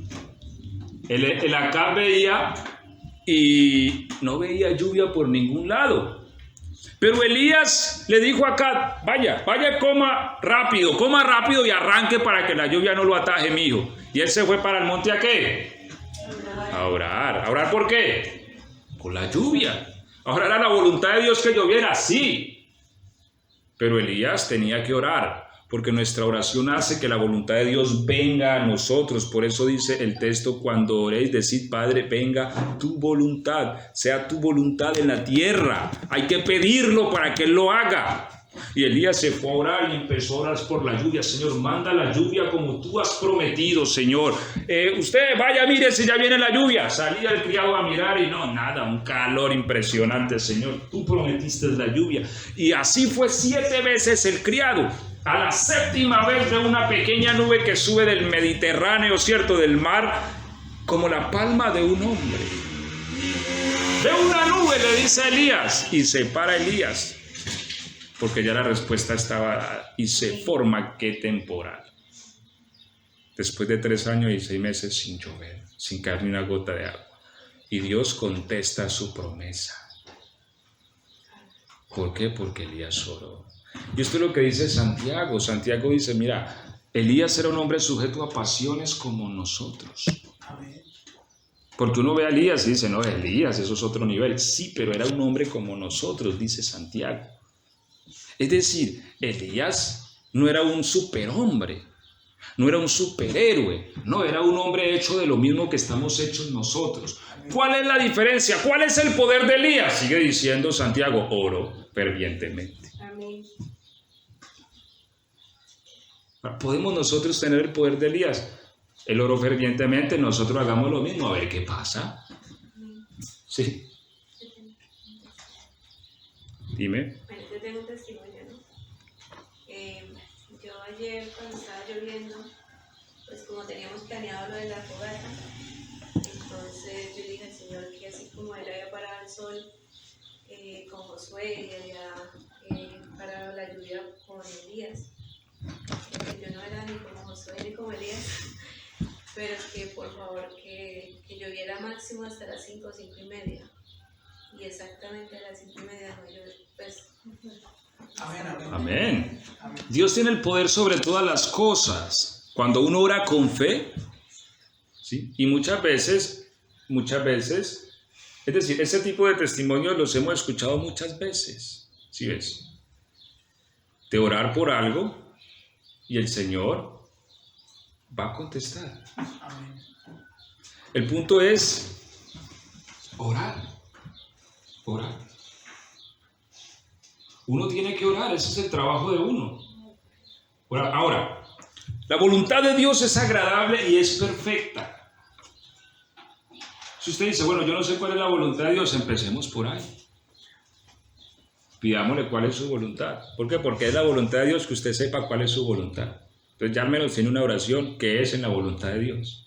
El Acab veía y no veía lluvia por ningún lado. Pero Elías le dijo a Acab, vaya, coma rápido y arranque para que la lluvia no lo ataje, mi hijo. Y él se fue para el monte ¿a qué? A orar. ¿A orar por qué? Por la lluvia. Ahora era la voluntad de Dios que lloviera, sí. Pero Elías tenía que orar, porque nuestra oración hace que la voluntad de Dios venga a nosotros. Por eso dice el texto, cuando oréis, decid, Padre, venga tu voluntad, sea tu voluntad en la tierra. Hay que pedirlo para que Él lo haga. Y Elías se fue a orar y empezó a orar por la lluvia. Señor, manda la lluvia como tú has prometido, Señor. Usted vaya, mire si ya viene la lluvia. Salía el criado a mirar y no, nada, un calor impresionante, Señor. Tú prometiste la lluvia. Y así fue 7 veces el criado. A la 7ª vez ve una pequeña nube que sube del Mediterráneo, ¿cierto? Del mar, como la palma de un hombre. Ve una nube, le dice a Elías, y se para Elías, porque ya la respuesta estaba dada, y se forma qué temporal. Después de 3 años y 6 meses sin llover, sin caer ni una gota de agua. Y Dios contesta su promesa. ¿Por qué? Porque Elías oró. Y esto es lo que dice Santiago. Santiago dice, mira, Elías era un hombre sujeto a pasiones como nosotros. Porque uno ve a Elías y dice, no, Elías, eso es otro nivel. Sí, pero era un hombre como nosotros, dice Santiago. Es decir, Elías no era un superhombre, no era un superhéroe, no, era un hombre hecho de lo mismo que estamos hechos nosotros. ¿Cuál es la diferencia? ¿Cuál es el poder de Elías? Sigue diciendo Santiago, oro fervientemente. Amén. ¿Podemos nosotros tener el poder de Elías? Él oró fervientemente, nosotros hagamos lo mismo, a ver qué pasa. Sí. Dime. Bueno, yo tengo un testimonio, ¿no? Yo ayer cuando estaba lloviendo, pues como teníamos planeado lo de la fogata, entonces yo dije al Señor que así como Él había parado el sol con Josué y había parado la lluvia con Elías, porque yo no era ni como Josué ni como Elías, pero es que por favor que lloviera máximo hasta las 5 o 5:30. Y exactamente a las 5:30 no llovió, pues. Amén. Dios tiene el poder sobre todas las cosas. Cuando uno ora con fe, ¿sí? Y muchas veces, es decir, ese tipo de testimonios los hemos escuchado muchas veces, ¿sí ves? De orar por algo y el Señor va a contestar. El punto es orar. Uno tiene que orar, ese es el trabajo de uno. Ahora, la voluntad de Dios es agradable y es perfecta. Si usted dice, bueno, yo no sé cuál es la voluntad de Dios, empecemos por ahí. Pidámosle cuál es su voluntad. ¿Por qué? Porque es la voluntad de Dios que usted sepa cuál es su voluntad. Entonces ya al menos en una oración que es en la voluntad de Dios.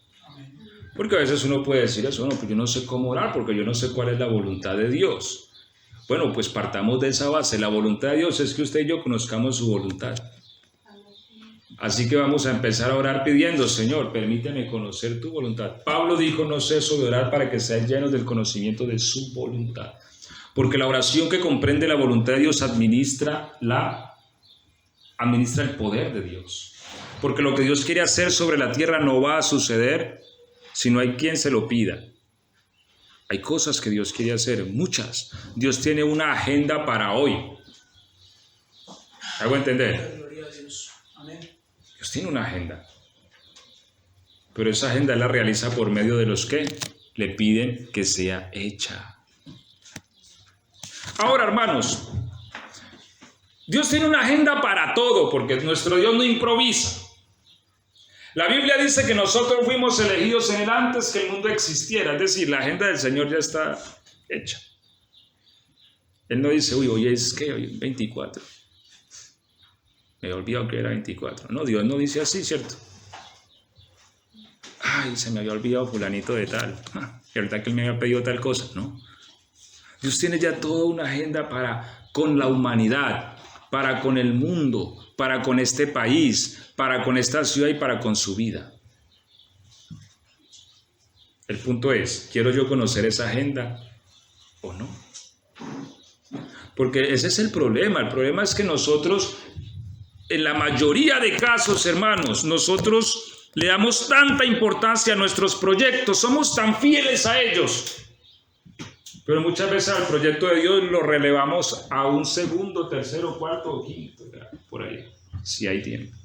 Porque a veces uno puede decir eso, no, pues yo no sé cómo orar porque yo no sé cuál es la voluntad de Dios. Bueno, pues partamos de esa base. La voluntad de Dios es que usted y yo conozcamos su voluntad. Así que vamos a empezar a orar pidiendo, Señor, permíteme conocer tu voluntad. Pablo dijo, no ceso de orar para que sean llenos del conocimiento de su voluntad. Porque la oración que comprende la voluntad de Dios administra el poder de Dios. Porque lo que Dios quiere hacer sobre la tierra no va a suceder si no hay quien se lo pida. Hay cosas que Dios quiere hacer, muchas. Dios tiene una agenda para hoy. ¿Hago entender? Gloria a Dios. Amén. Dios tiene una agenda. Pero esa agenda la realiza por medio de los que le piden que sea hecha. Ahora, hermanos, Dios tiene una agenda para todo, porque nuestro Dios no improvisa. La Biblia dice que nosotros fuimos elegidos en Él antes que el mundo existiera, es decir, la agenda del Señor ya está hecha. Él no dice, hoy es que hoy es 24. Me he olvidado que era 24. No, Dios no dice así, ¿cierto? Ay, se me había olvidado fulanito de tal. ¿Verdad que Él me había pedido tal cosa? No. Dios tiene ya toda una agenda con la humanidad, para con el mundo, para con este país, para con esta ciudad y para con su vida. El punto es, ¿quiero yo conocer esa agenda o no? Porque ese es el problema. El problema es que nosotros, en la mayoría de casos, hermanos, nosotros le damos tanta importancia a nuestros proyectos, somos tan fieles a ellos, pero muchas veces al proyecto de Dios lo relevamos a un segundo, tercero, cuarto o quinto, por ahí, si hay tiempo.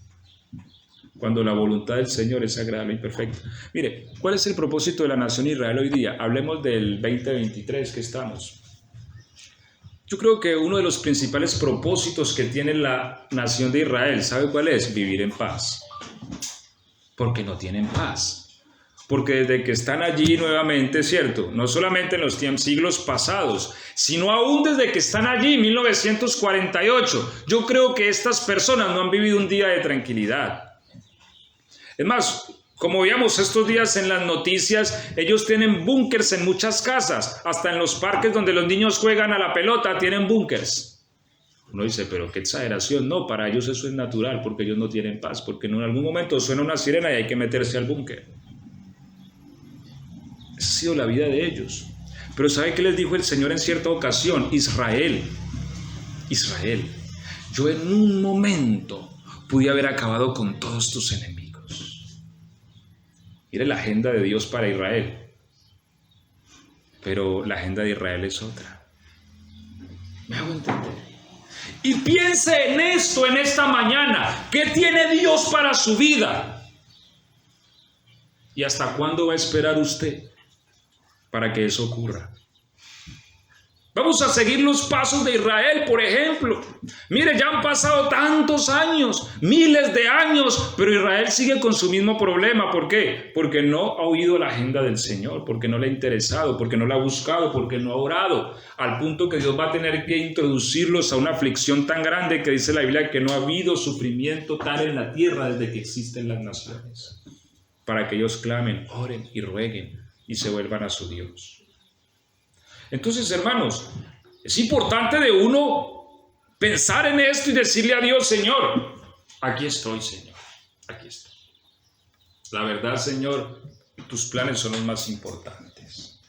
Cuando la voluntad del Señor es agradable y perfecta. Mire, ¿cuál es el propósito de la nación Israel hoy día? Hablemos del 2023 que estamos. Yo creo que uno de los principales propósitos que tiene la nación de Israel, ¿sabe cuál es? Vivir en paz. Porque no tienen paz. Porque desde que están allí nuevamente, ¿cierto? No solamente en los siglos pasados, sino aún desde que están allí, 1948. Yo creo que estas personas no han vivido un día de tranquilidad. Es más, como veíamos estos días en las noticias, ellos tienen búnkers en muchas casas, hasta en los parques donde los niños juegan a la pelota tienen búnkers. Uno dice, pero qué exageración. No, para ellos eso es natural, porque ellos no tienen paz, porque en algún momento suena una sirena y hay que meterse al búnker. Esa ha sido la vida de ellos. Pero ¿sabe qué les dijo el Señor en cierta ocasión? Israel, yo en un momento pude haber acabado con todos tus enemigos. Mire la agenda de Dios para Israel. Pero la agenda de Israel es otra. ¿Me hago entender? Y piense en esto en esta mañana. ¿Qué tiene Dios para su vida? ¿Y hasta cuándo va a esperar usted para que eso ocurra? Vamos a seguir los pasos de Israel, por ejemplo. Mire, ya han pasado tantos años, miles de años, pero Israel sigue con su mismo problema. ¿Por qué? Porque no ha oído la agenda del Señor, porque no le ha interesado, porque no la ha buscado, porque no ha orado, al punto que Dios va a tener que introducirlos a una aflicción tan grande que dice la Biblia que no ha habido sufrimiento tal en la tierra desde que existen las naciones, para que ellos clamen, oren y rueguen y se vuelvan a su Dios. Entonces, hermanos, es importante de uno pensar en esto y decirle a Dios, Señor, aquí estoy, Señor, aquí estoy. La verdad, Señor, tus planes son los más importantes.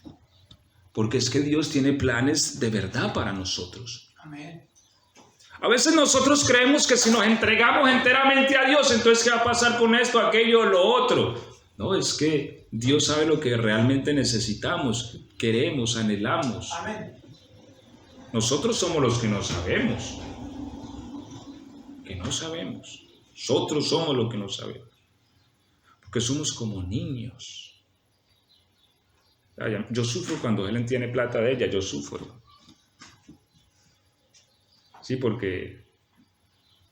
Porque es que Dios tiene planes de verdad para nosotros. Amén. A veces nosotros creemos que si nos entregamos enteramente a Dios, entonces ¿qué va a pasar con esto, aquello, lo otro? No, es que Dios sabe lo que realmente necesitamos, queremos, anhelamos. Amén. Nosotros somos los que no sabemos. Nosotros somos los que no sabemos. Porque somos como niños. Yo sufro cuando Helen tiene plata de ella, yo sufro. Sí, porque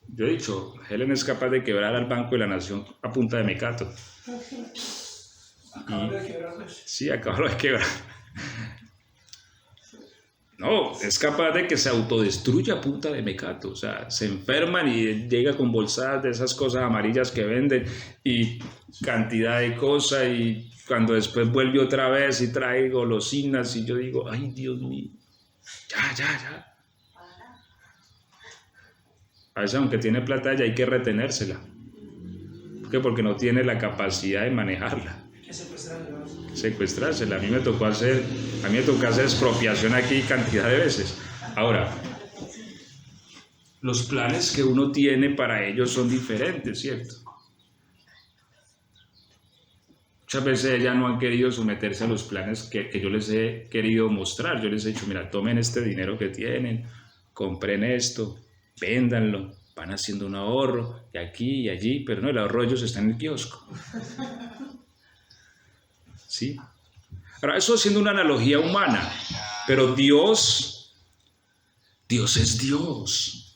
yo he dicho, Helen es capaz de quebrar al Banco de la Nación a punta de mecato. Acabo de quebrar. Sí, acabo de quebrar. No, es capaz de que se autodestruya a punta de mecato. O sea, se enferman y llega con bolsadas de esas cosas amarillas que venden y cantidad de cosas, y cuando después vuelve otra vez y trae golosinas y yo digo, ay Dios mío, ya. A veces aunque tiene plata ya hay que retenérsela. ¿Por qué? Porque no tiene la capacidad de manejarla. Secuestrársela. A mí me tocó hacer expropiación aquí cantidad de veces. Ahora, los planes que uno tiene para ellos son diferentes, ¿cierto? Muchas veces ellas no han querido someterse a los planes que yo les he querido mostrar. Yo les he dicho, mira, tomen este dinero que tienen, compren esto, véndanlo, van haciendo un ahorro de aquí y allí, pero no, el ahorro de ellos está en el kiosco. ¿Sí? Ahora, eso haciendo una analogía humana, pero Dios es Dios.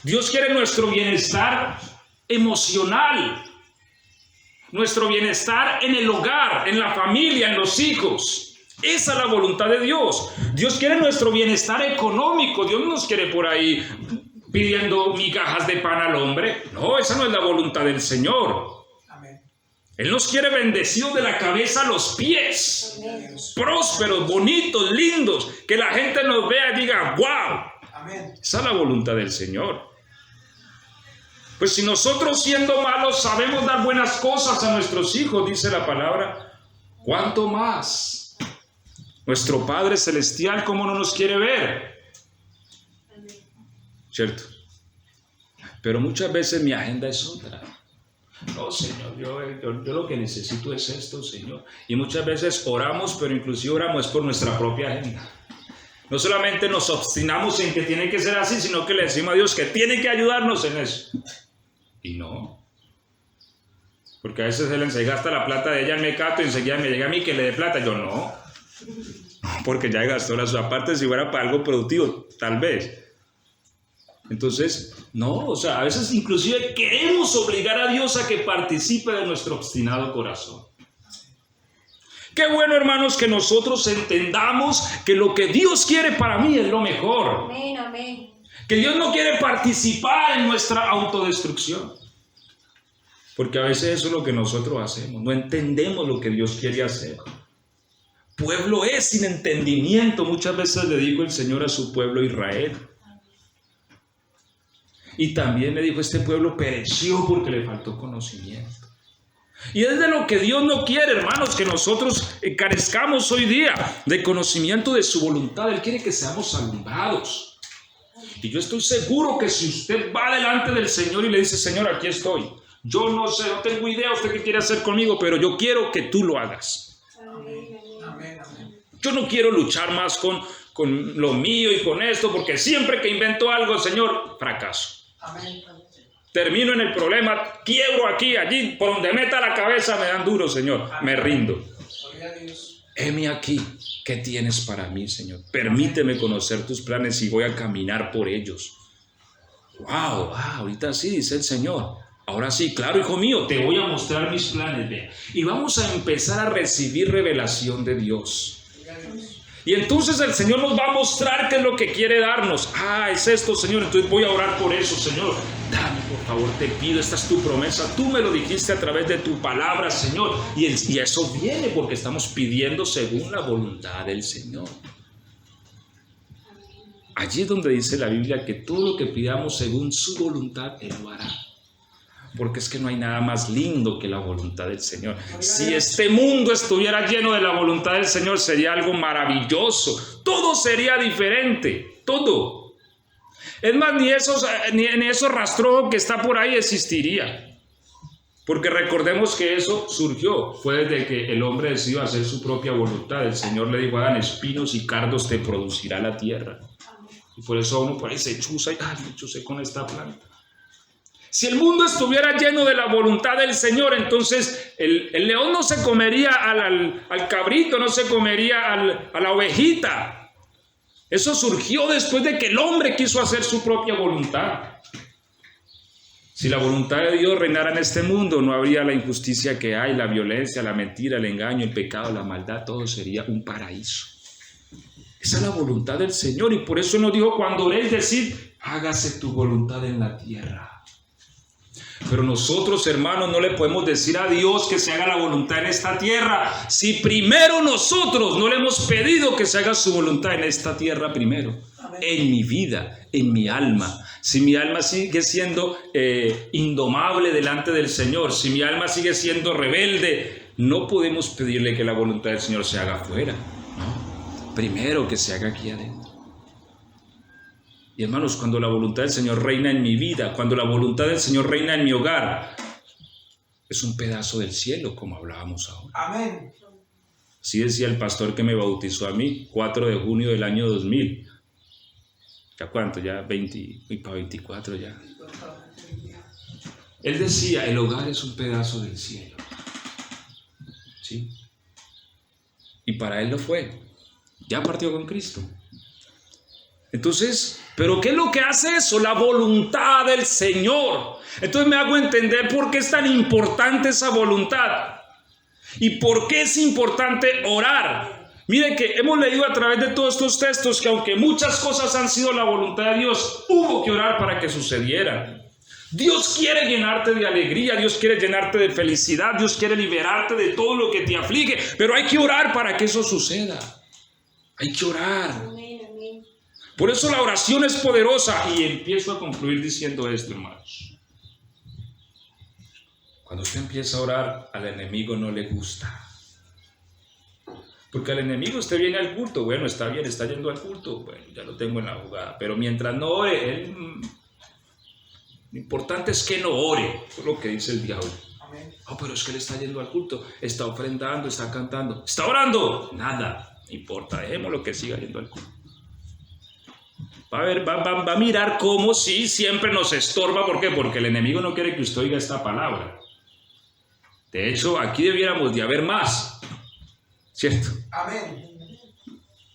Dios quiere nuestro bienestar emocional, nuestro bienestar en el hogar, en la familia, en los hijos. Esa es la voluntad de Dios. Dios quiere nuestro bienestar económico. Dios no nos quiere por ahí pidiendo migajas de pan al hombre. No, esa no es la voluntad del Señor. Él nos quiere bendecidos de la cabeza a los pies. Amén. Prósperos, bonitos, lindos. Que la gente nos vea y diga, wow. Amén. Esa es la voluntad del Señor. Pues si nosotros siendo malos sabemos dar buenas cosas a nuestros hijos, dice la palabra, ¿cuánto más? Nuestro Padre Celestial, ¿cómo no nos quiere ver? ¿cierto? Pero muchas veces mi agenda es otra. No, Señor, yo lo que necesito es esto, Señor. Y muchas veces oramos, pero inclusive oramos por nuestra propia agenda. No solamente nos obstinamos en que tiene que ser así, sino que le decimos a Dios que tiene que ayudarnos en eso. Y no. Porque a veces Él se gasta la plata de ella en mecato y enseguida me llega a mí que le dé plata. Yo no. Porque ya gastó la suya parte, si fuera para algo productivo, tal vez. Entonces, no, o sea, a veces inclusive queremos obligar a Dios a que participe de nuestro obstinado corazón. Qué bueno, hermanos, que nosotros entendamos que lo que Dios quiere para mí es lo mejor. Amén, amén. Que Dios no quiere participar en nuestra autodestrucción. Porque a veces eso es lo que nosotros hacemos. No entendemos lo que Dios quiere hacer. Pueblo es sin entendimiento. Muchas veces le dijo el Señor a su pueblo Israel. Y también le dijo, este pueblo pereció porque le faltó conocimiento. Y es de lo que Dios no quiere, hermanos, que nosotros carezcamos hoy día de conocimiento de su voluntad. Él quiere que seamos alumbrados. Y yo estoy seguro que si usted va delante del Señor y le dice, Señor, aquí estoy. Yo no sé, no tengo idea usted qué quiere hacer conmigo, pero yo quiero que tú lo hagas. Amén, amén. Yo no quiero luchar más con lo mío y con esto, porque siempre que invento algo, Señor, fracaso. Amén. Termino en el problema, quiebro aquí, allí, por donde meta la cabeza me dan duro, Señor. Me rindo. Gloria a Dios. Heme aquí, ¿qué tienes para mí, Señor? Permíteme conocer tus planes y voy a caminar por ellos. Wow, ahorita sí, dice el Señor. Ahora sí, claro, hijo mío, te voy a mostrar mis planes, ve. Y vamos a empezar a recibir revelación de Dios. Y entonces el Señor nos va a mostrar qué es lo que quiere darnos. Es esto, Señor, entonces voy a orar por eso, Señor. Dame, por favor, te pido, esta es tu promesa. Tú me lo dijiste a través de tu palabra, Señor. Y eso viene porque estamos pidiendo según la voluntad del Señor. Allí es donde dice la Biblia que todo lo que pidamos según su voluntad, Él lo hará. Porque es que no hay nada más lindo que la voluntad del Señor. Si este mundo estuviera lleno de la voluntad del Señor, sería algo maravilloso. Todo sería diferente, todo. Es más, ni esos rastrojos que está por ahí existiría. Porque recordemos que eso surgió, fue desde que el hombre decidió hacer su propia voluntad. El Señor le dijo a Adán, espinos y cardos te producirá la tierra. Y por eso uno por ahí se chuza y me chusé con esta planta. Si el mundo estuviera lleno de la voluntad del Señor, entonces el león no se comería al cabrito, no se comería a la ovejita. Eso surgió después de que el hombre quiso hacer su propia voluntad. Si la voluntad de Dios reinara en este mundo, no habría la injusticia que hay, la violencia, la mentira, el engaño, el pecado, la maldad, todo sería un paraíso. Esa es la voluntad del Señor y por eso nos dijo cuando oréis decir, hágase tu voluntad en la tierra. Pero nosotros, hermanos, no le podemos decir a Dios que se haga la voluntad en esta tierra si primero nosotros no le hemos pedido que se haga su voluntad en esta tierra primero. Amén. En mi vida, en mi alma. Si mi alma sigue siendo indomable delante del Señor, si mi alma sigue siendo rebelde, no podemos pedirle que la voluntad del Señor se haga afuera, ¿no? Primero que se haga aquí adentro. Y hermanos, cuando la voluntad del Señor reina en mi vida, cuando la voluntad del Señor reina en mi hogar, es un pedazo del cielo, como hablábamos ahora. Amén. Así decía el pastor que me bautizó a mí, 4 de junio del año 2000. ¿Ya cuánto? Ya 20, y para 24 ya. Él decía, el hogar es un pedazo del cielo. ¿Sí? Y para él lo fue. Ya partió con Cristo. Entonces, ¿pero qué es lo que hace eso? La voluntad del Señor. Entonces me hago entender por qué es tan importante esa voluntad. Y por qué es importante orar. Mire que hemos leído a través de todos estos textos que aunque muchas cosas han sido la voluntad de Dios, hubo que orar para que sucedieran. Dios quiere llenarte de alegría, Dios quiere llenarte de felicidad, Dios quiere liberarte de todo lo que te aflige, pero hay que orar para que eso suceda. Hay que orar. Por eso la oración es poderosa. Y empiezo a concluir diciendo esto, hermanos. Cuando usted empieza a orar, al enemigo no le gusta. Porque al enemigo usted viene al culto, bueno, está bien, está yendo al culto, bueno, ya lo tengo en la jugada, pero mientras no ore, lo importante es que no ore, eso es lo que dice el diablo. Amén. Oh, pero es que él está yendo al culto, está ofrendando, está cantando, está orando, nada, no importa, dejémoslo que siga yendo al culto. Va a mirar cómo sí siempre nos estorba, ¿por qué? Porque el enemigo no quiere que usted oiga esta palabra. De hecho, aquí debiéramos de haber más, ¿cierto? Amén.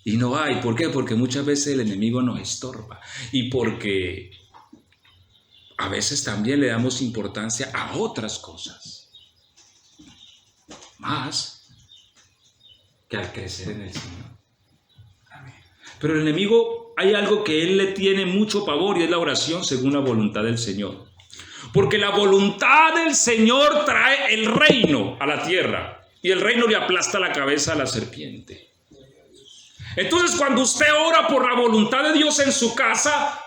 Y no hay, ¿por qué? Porque muchas veces el enemigo nos estorba y porque a veces también le damos importancia a otras cosas, más que al crecer en el Señor. Amén. Pero el enemigo, hay algo que él le tiene mucho pavor y es la oración según la voluntad del Señor. Porque la voluntad del Señor trae el reino a la tierra y el reino le aplasta la cabeza a la serpiente. Entonces, cuando usted ora por la voluntad de Dios en su casa,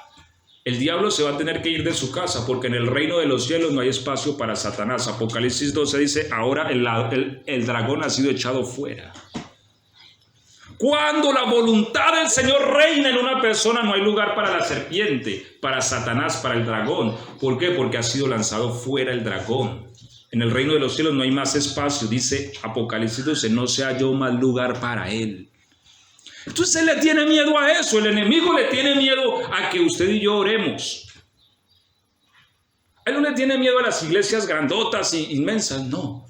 el diablo se va a tener que ir de su casa, porque en el reino de los cielos no hay espacio para Satanás. Apocalipsis 12 dice, ahora el dragón ha sido echado fuera. Cuando la voluntad del Señor reina en una persona, no hay lugar para la serpiente, para Satanás, para el dragón. ¿Por qué? Porque ha sido lanzado fuera el dragón. En el reino de los cielos no hay más espacio, dice Apocalipsis 12, no se halló más lugar para él. Entonces él le tiene miedo a eso, el enemigo le tiene miedo a que usted y yo oremos. Él no le tiene miedo a las iglesias grandotas e inmensas, no.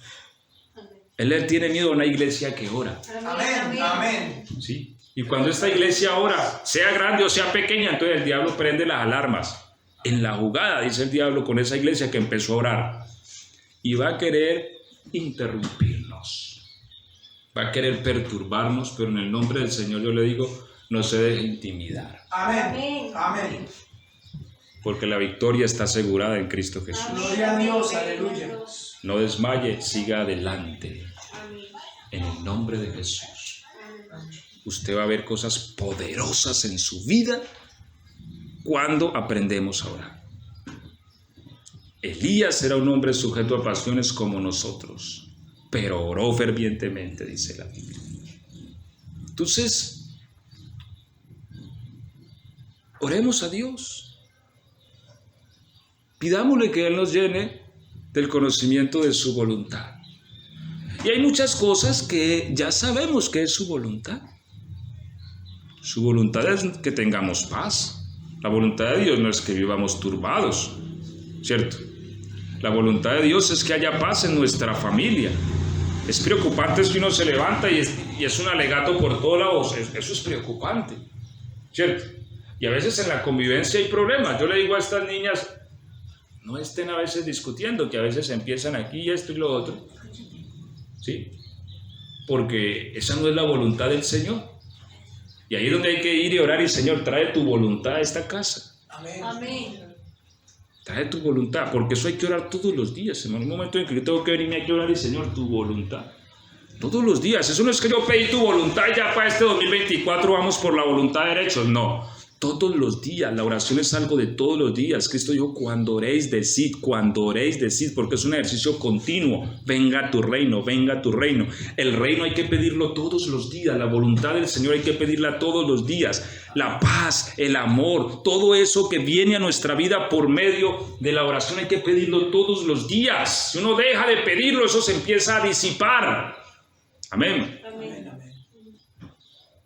Él le tiene miedo a una iglesia que ora. Amén. Amén. ¿Sí? Y cuando esta iglesia ora, sea grande o sea pequeña, entonces el diablo prende las alarmas. En la jugada, dice el diablo, con esa iglesia que empezó a orar. Y va a querer interrumpirnos. Va a querer perturbarnos, pero en el nombre del Señor yo le digo, no se deje intimidar. Amén. Amén. Porque la victoria está asegurada en Cristo Jesús. Gloria a Dios. Aleluya. No desmaye, siga adelante. En el nombre de Jesús. Usted va a ver cosas poderosas en su vida cuando aprendemos a orar. Elías era un hombre sujeto a pasiones como nosotros, pero oró fervientemente, dice la Biblia. Entonces, oremos a Dios. Pidámosle que Él nos llene del conocimiento de su voluntad. Y hay muchas cosas que ya sabemos que es su voluntad. Su voluntad es que tengamos paz. La voluntad de Dios no es que vivamos turbados, ¿cierto? La voluntad de Dios es que haya paz en nuestra familia. Es preocupante que uno se levanta y es un alegato por todos lados. Eso es preocupante, ¿cierto? Y a veces en la convivencia hay problemas. Yo le digo a estas niñas, no estén a veces discutiendo, que a veces empiezan aquí esto y lo otro, ¿sí? Porque esa no es la voluntad del Señor. Y ahí es donde hay que ir y orar y Señor, trae tu voluntad a esta casa. Amén. Amén. Trae tu voluntad, porque eso hay que orar todos los días. En un momento en que yo tengo que venirme hay que orar y Señor, tu voluntad. Todos los días. Eso no es que yo pedí tu voluntad y ya para este 2024 vamos por la voluntad de derechos. No. Todos los días. La oración es algo de todos los días. Cristo dijo, cuando oréis, decid, porque es un ejercicio continuo. Venga tu reino, venga tu reino. El reino hay que pedirlo todos los días. La voluntad del Señor hay que pedirla todos los días. La paz, el amor, todo eso que viene a nuestra vida por medio de la oración hay que pedirlo todos los días. Si uno deja de pedirlo, eso se empieza a disipar. Amén. Amén.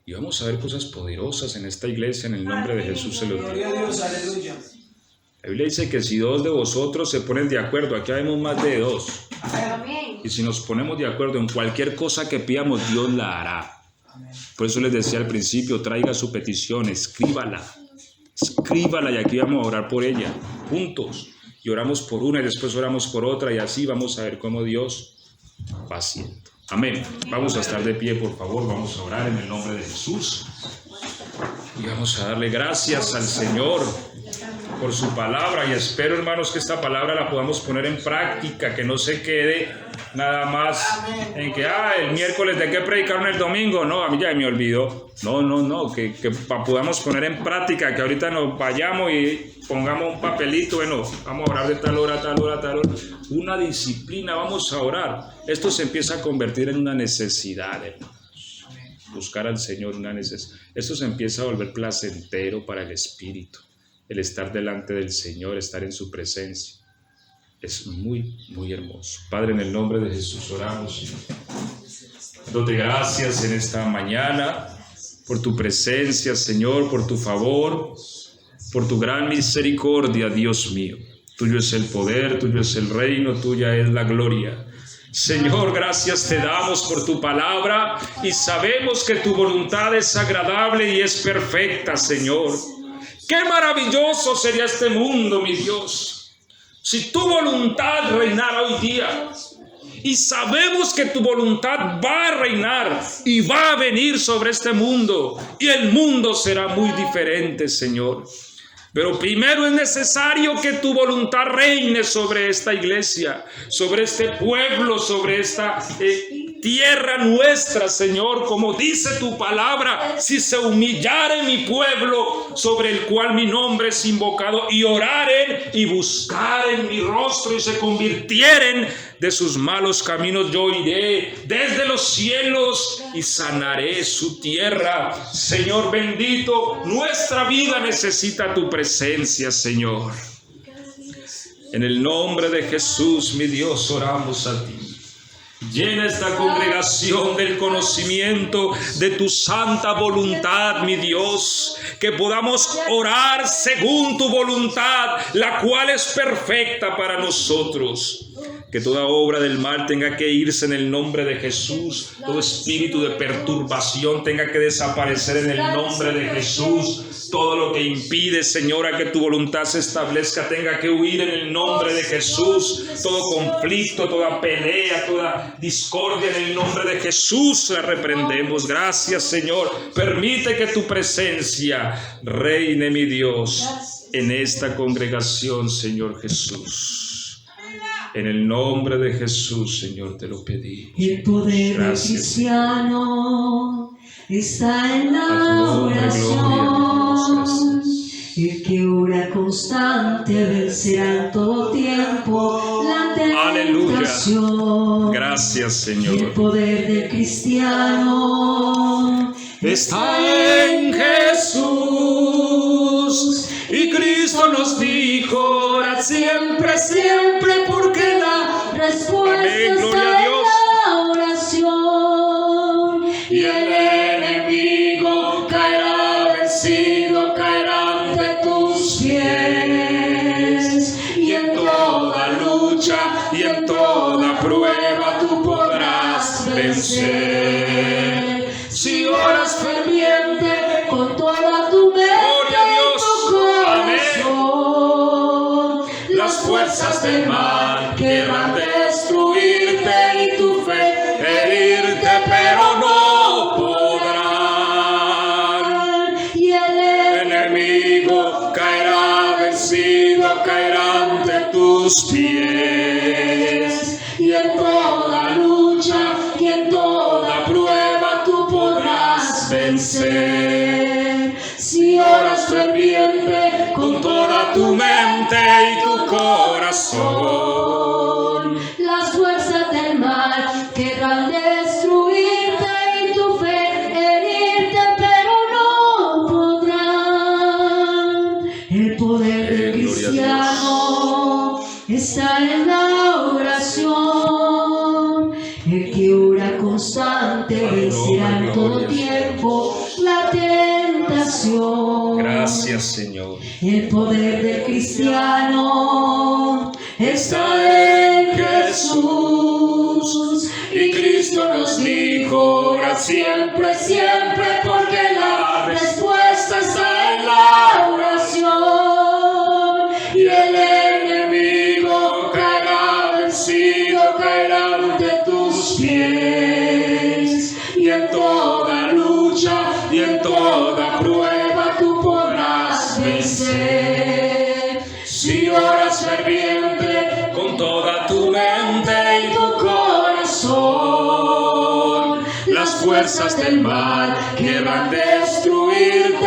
Y vamos a ver cosas poderosas en esta iglesia, en el nombre de Jesús se lo digo. Gloria a Dios. Aleluya. La Biblia dice que si 2 de vosotros se ponen de acuerdo, aquí habemos más de 2. Amén. Y si nos ponemos de acuerdo en cualquier cosa que pidamos, Dios la hará. Amén. Por eso les decía al principio, traiga su petición, escríbala y aquí vamos a orar por ella, juntos. Y oramos por una y después oramos por otra y así vamos a ver cómo Dios va haciendo. Amén. Vamos a estar de pie, por favor. Vamos a orar en el nombre de Jesús. Y vamos a darle gracias al Señor por su palabra. Y espero, hermanos, que esta palabra la podamos poner en práctica, que no se quede nada más en que, el miércoles de qué predicaron el domingo. No, a mí ya me olvidó. No, que podamos poner en práctica, que ahorita nos vayamos y pongamos un papelito, bueno, vamos a orar de tal hora, tal hora, tal hora. Una disciplina, vamos a orar. Esto se empieza a convertir en una necesidad, hermanos. buscar al Señor, una necesidad. Esto se empieza a volver placentero para el espíritu, el estar delante del Señor, estar en su presencia. Es muy, muy hermoso. Padre, en el nombre de Jesús oramos, dándote gracias en esta mañana por tu presencia, Señor, por tu favor, por tu gran misericordia, Dios mío. Tuyo es el poder, tuyo es el reino, tuya es la gloria. Señor, gracias te damos por tu palabra y sabemos que tu voluntad es agradable y es perfecta, Señor. ¡Qué maravilloso sería este mundo, mi Dios! Si tu voluntad reinara hoy día, y sabemos que tu voluntad va a reinar y va a venir sobre este mundo, y el mundo será muy diferente, Señor. Pero primero es necesario que tu voluntad reine sobre esta iglesia, sobre este pueblo, sobre esta tierra nuestra, Señor, como dice tu palabra: si se humillare mi pueblo, sobre el cual mi nombre es invocado, y oraren y buscaren mi rostro y se convirtieren de sus malos caminos, yo iré desde los cielos y sanaré su tierra. Señor bendito, nuestra vida necesita tu presencia, Señor. En el nombre de Jesús, mi Dios, oramos a ti. Llena esta congregación del conocimiento de tu santa voluntad, mi Dios, que podamos orar según tu voluntad, la cual es perfecta para nosotros. Que toda obra del mal tenga que irse en el nombre de Jesús. Todo espíritu de perturbación tenga que desaparecer en el nombre de Jesús. Todo lo que impide, Señora, que tu voluntad se establezca tenga que huir en el nombre de Jesús. Todo conflicto, toda pelea, toda discordia, en el nombre de Jesús la reprendemos. Gracias, Señor. Permite que tu presencia reine, mi Dios, en esta congregación, Señor Jesús. En el nombre de Jesús, Señor, te lo pedí. El poder del cristiano está en la oración. El que ora constante vencerá en todo tiempo la tentación. Gracias, Señor. El poder del cristiano está en Jesús. Y Cristo nos dijo: orad siempre, siempre, porque la respuesta está en la oración. Y el enemigo caerá vencido, caerá ante tus pies. Y en toda lucha y en toda prueba tú podrás vencer. Si oras ferviente con toda tu mente, las fuerzas del mal querrán destruirte y tu fe herirte, pero no podrán. Y el enemigo caerá vencido, caerá ante tus pies. Y en toda lucha y en toda prueba tú podrás vencer. Si oras ferviente con toda tu mente y tu corazón, las fuerzas del mal querrán destruirte y tu fe herirte, pero no podrán. El poder del cristiano está en la oración. El que ora constante vencerá en todo tiempo la tentación. Gracias, Señor. El poder del cristiano está en Jesús. Y Cristo nos dijo: orad siempre, siempre, porque la respuesta está en la oración. Y el enemigo caerá vencido, caerá ante tus pies. Y en toda lucha y en toda prueba tú podrás vencer. Si oras ferviente con toda tu mente y tu corazón, las fuerzas del mal querrán destruirte